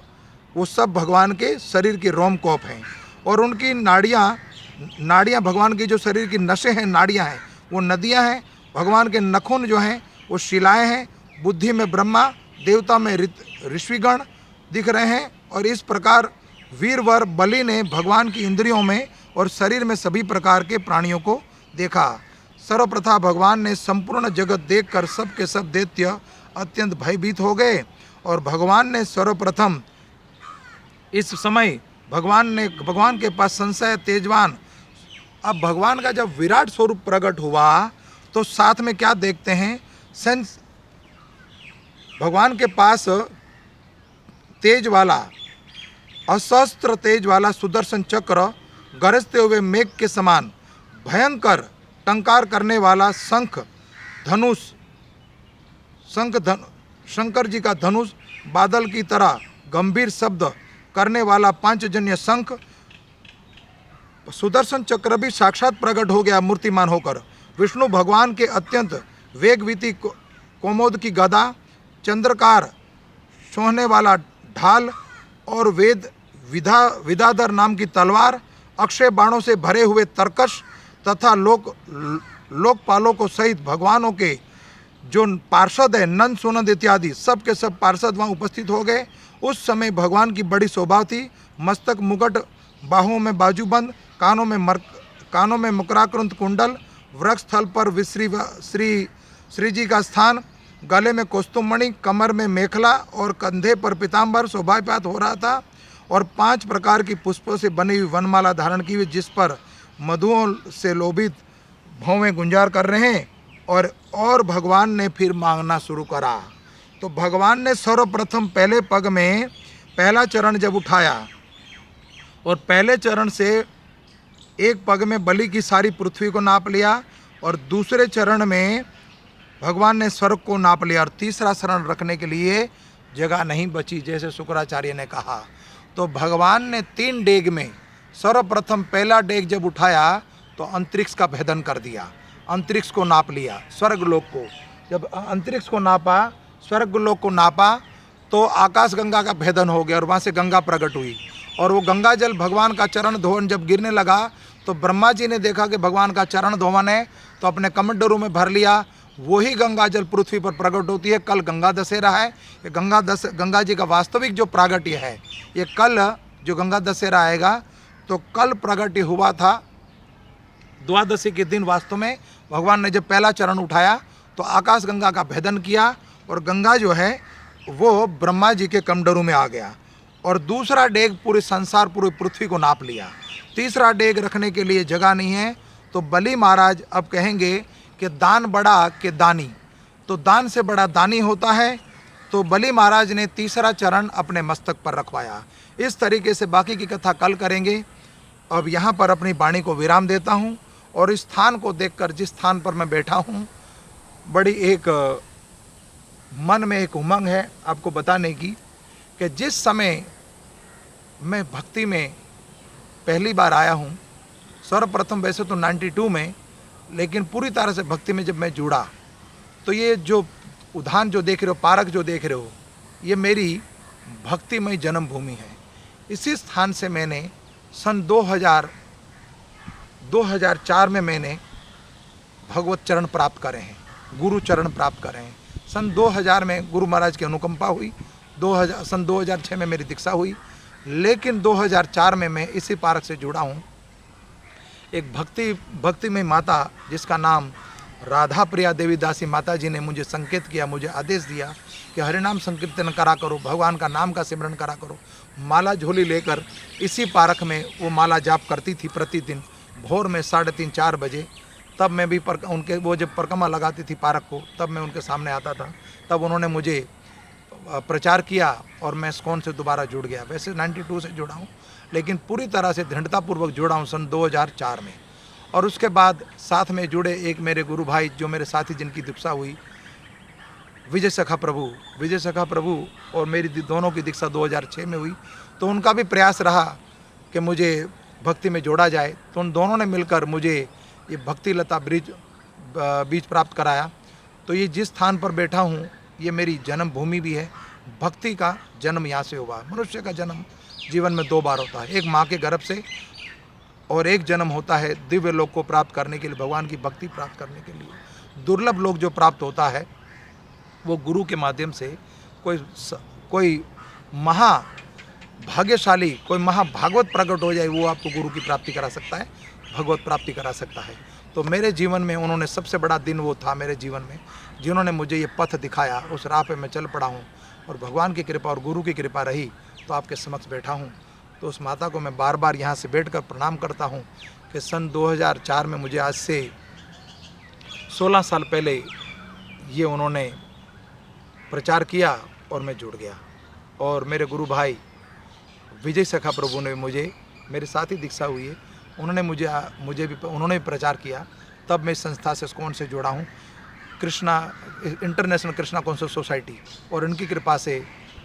वो सब भगवान के शरीर के रोमकूप हैं। और उनकी नाड़ियाँ भगवान की जो शरीर की नसें हैं, नाड़ियाँ हैं, वो नदियाँ हैं। भगवान के नखून जो हैं वो शिलाएँ हैं। बुद्धि में ब्रह्मा, देवता में ऋषिगण दिख रहे हैं। और इस प्रकार वीरवर बलि ने भगवान की इंद्रियों में और शरीर में सभी प्रकार के प्राणियों को देखा। सर्वप्रथम भगवान ने संपूर्ण जगत देखकर सब के सब दैत्य अत्यंत भयभीत हो गए। और भगवान ने सर्वप्रथम इस समय भगवान के पास संशय तेजवान। अब भगवान का जब विराट स्वरूप प्रकट हुआ तो साथ में क्या देखते हैं, भगवान के पास तेज वाला, असहस्त्र तेज वाला सुदर्शन चक्र, गरजते हुए मेघ के समान भयंकर टंकार करने वाला शंकर जी का धनुष, बादल की तरह गंभीर शब्द करने वाला पांचजन्य शंख, सुदर्शन चक्र भी साक्षात प्रकट हो गया मूर्तिमान होकर। विष्णु भगवान के अत्यंत वेगवीति कोमोद की गदा, चंद्रकार सोहने वाला ढाल और विदाधर नाम की तलवार, अक्षय बाणों से भरे हुए तरकश तथा लोकपालों को सहित भगवानों के जो पार्षद है, नंद सुनंद इत्यादि सब के सब पार्षद वहाँ उपस्थित हो गए। उस समय भगवान की बड़ी शोभा थी। मस्तक मुकुट, बाहों में बाजूबंद, कानों में मकराकृत कुंडल, वृक्ष स्थल पर श्री जी का स्थान, गले में कौस्तुभमणि, कमर में मेखला और कंधे पर पीताम्बर शोभापात हो रहा था। और 5 प्रकार की पुष्पों से बनी हुई वनमाला धारण की हुई, जिस पर मधुओं से लोभित भौवें गुंजार कर रहे हैं। और भगवान ने फिर मांगना शुरू करा। तो भगवान ने सर्वप्रथम पहले पग में पहला चरण जब उठाया और पहले चरण से एक पग में बलि की सारी पृथ्वी को नाप लिया, और दूसरे चरण में भगवान ने स्वर्ग को नाप लिया, और तीसरा शरण रखने के लिए जगह नहीं बची, जैसे शुक्राचार्य ने कहा। तो भगवान ने 3 डेग में सर्वप्रथम पहला डेग जब उठाया तो अंतरिक्ष का भेदन कर दिया, अंतरिक्ष को नाप लिया, स्वर्गलोक को। जब अंतरिक्ष को नापा, स्वर्गलोक को नापा, तो आकाश गंगा का भेदन हो गया और वहाँ से गंगा प्रकट हुई। और वो गंगा जल भगवान का चरण धोवन जब गिरने लगा तो ब्रह्मा जी ने देखा कि भगवान का चरण धोवन है, तो अपने कमंडलू में भर लिया। वही गंगा जल पृथ्वी पर प्रकट होती है। कल गंगा दशहरा है। ये गंगा जी का वास्तविक जो प्रागट्य है, ये कल जो गंगा दशहरा आएगा, तो कल प्रगट्य हुआ था द्वादशी के दिन। वास्तव में भगवान ने जब पहला चरण उठाया तो आकाश गंगा का भेदन किया, और गंगा जो है वो ब्रह्मा जी के कमंडलू में आ गया। और दूसरा डेग पूरे संसार, पूरी पृथ्वी को नाप लिया। तीसरा डेग रखने के लिए जगह नहीं है। तो बलि महाराज अब कहेंगे कि दान बड़ा कि दानी, तो दान से बड़ा दानी होता है। तो बलि महाराज ने तीसरा चरण अपने मस्तक पर रखवाया। इस तरीके से बाकी की कथा कल करेंगे। अब यहाँ पर अपनी वाणी को विराम देता हूँ, और इस स्थान को देखकर, जिस स्थान पर मैं बैठा हूँ, बड़ी एक मन में एक उमंग है आपको बताने की कि जिस समय मैं भक्ति में पहली बार आया हूँ, सर्वप्रथम वैसे तो 92 में, लेकिन पूरी तरह से भक्ति में जब मैं जुड़ा, तो ये जो उद्यान जो देख रहे हो, पार्क जो देख रहे हो, ये मेरी भक्तिमय जन्मभूमि है। इसी स्थान से मैंने सन 2004 में मैंने भगवत चरण प्राप्त करे हैं, गुरु चरण प्राप्त करे हैं। सन 2000 में गुरु महाराज की अनुकंपा हुई, सन 2006 में मेरी दीक्षा हुई, लेकिन 2004 में मैं इसी पार्क से जुड़ा हूँ। एक भक्तिमय माता जिसका नाम राधा प्रिया देवी दासी माता जी ने मुझे संकेत किया, मुझे आदेश दिया कि हरिनाम संकीर्तन करा करो, भगवान का नाम का सिमरन करा करो। माला झोली लेकर इसी पार्क में वो माला जाप करती थी प्रतिदिन भोर में 3:30-4 बजे। तब मैं भी उनके वो जब परिक्रमा लगाती थी पार्क को, तब मैं उनके सामने आता था। तब उन्होंने मुझे प्रचार किया और मैं इस्कॉन से दोबारा जुड़ गया। वैसे 92 से जुड़ा हूँ, लेकिन पूरी तरह से दृढ़तापूर्वक जुड़ा हूँ सन 2004 में। और उसके बाद साथ में जुड़े एक मेरे गुरु भाई जो मेरे साथी जिनकी दीक्षा हुई, विजय सखा प्रभु और मेरी दोनों की दीक्षा 2006 में हुई। तो उनका भी प्रयास रहा कि मुझे भक्ति में जोड़ा जाए, तो उन दोनों ने मिलकर मुझे ये भक्ति लता बीज प्राप्त कराया। तो ये जिस स्थान पर बैठा हूँ ये मेरी जन्म भूमि भी है। भक्ति का जन्म यहाँ से हुआ। मनुष्य का जन्म जीवन में 2 बार होता है, एक माँ के गर्भ से और एक जन्म होता है दिव्य लोक को प्राप्त करने के लिए, भगवान की भक्ति प्राप्त करने के लिए। दुर्लभ लोक जो प्राप्त होता है वो गुरु के माध्यम से कोई महाभाग्यशाली, कोई महाभागवत प्रकट हो जाए, वो आपको गुरु की प्राप्ति करा सकता है, भगवत प्राप्ति करा सकता है। तो मेरे जीवन में उन्होंने सबसे बड़ा दिन वो था मेरे जीवन में जिन्होंने मुझे ये पथ दिखाया। उस राह पे मैं चल पड़ा हूँ और भगवान की कृपा और गुरु की कृपा रही तो आपके समक्ष बैठा हूँ। तो उस माता को मैं बार बार यहाँ से बैठकर प्रणाम करता हूँ कि सन 2004 में मुझे आज से 16 साल पहले ये उन्होंने प्रचार किया और मैं जुड़ गया। और मेरे गुरु भाई विजय सखा प्रभु ने मुझे, मेरे साथ ही दीक्षा हुई है, उन्होंने भी प्रचार किया। तब मैं इस संस्था से इस्कॉन से जुड़ा हूँ, इंटरनेशनल कृष्णा कॉन्सर्ट सोसाइटी, और इनकी कृपा से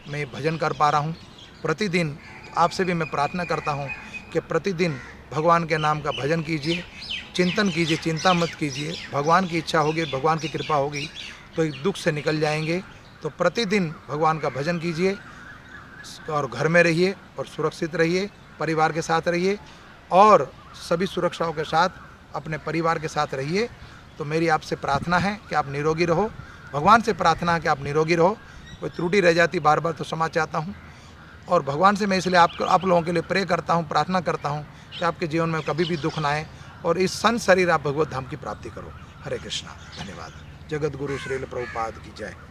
मैं भजन कर पा रहा हूँ। प्रतिदिन आपसे भी मैं प्रार्थना करता हूँ कि प्रतिदिन भगवान के नाम का भजन कीजिए, चिंतन कीजिए, चिंता मत कीजिए। भगवान की इच्छा होगी, भगवान की कृपा होगी तो एक दुख से निकल जाएंगे। तो प्रतिदिन भगवान का भजन कीजिए और घर में रहिए और सुरक्षित रहिए, परिवार के साथ रहिए और सभी सुरक्षाओं के साथ अपने परिवार के साथ रहिए। तो मेरी आपसे प्रार्थना है कि आप निरोगी रहो, भगवान से प्रार्थना है कि आप निरोगी रहो। कोई त्रुटि रह जाती बार बार तो क्षमा चाहता हूँ। और भगवान से मैं इसलिए आप लोगों के लिए प्रे करता हूँ, प्रार्थना करता हूँ कि आपके जीवन में कभी भी दुख ना आए और इस संत शरीर आप भगवत धाम की प्राप्ति करो। हरे कृष्णा। धन्यवाद। जगत गुरु श्रील प्रभुपाद की जय।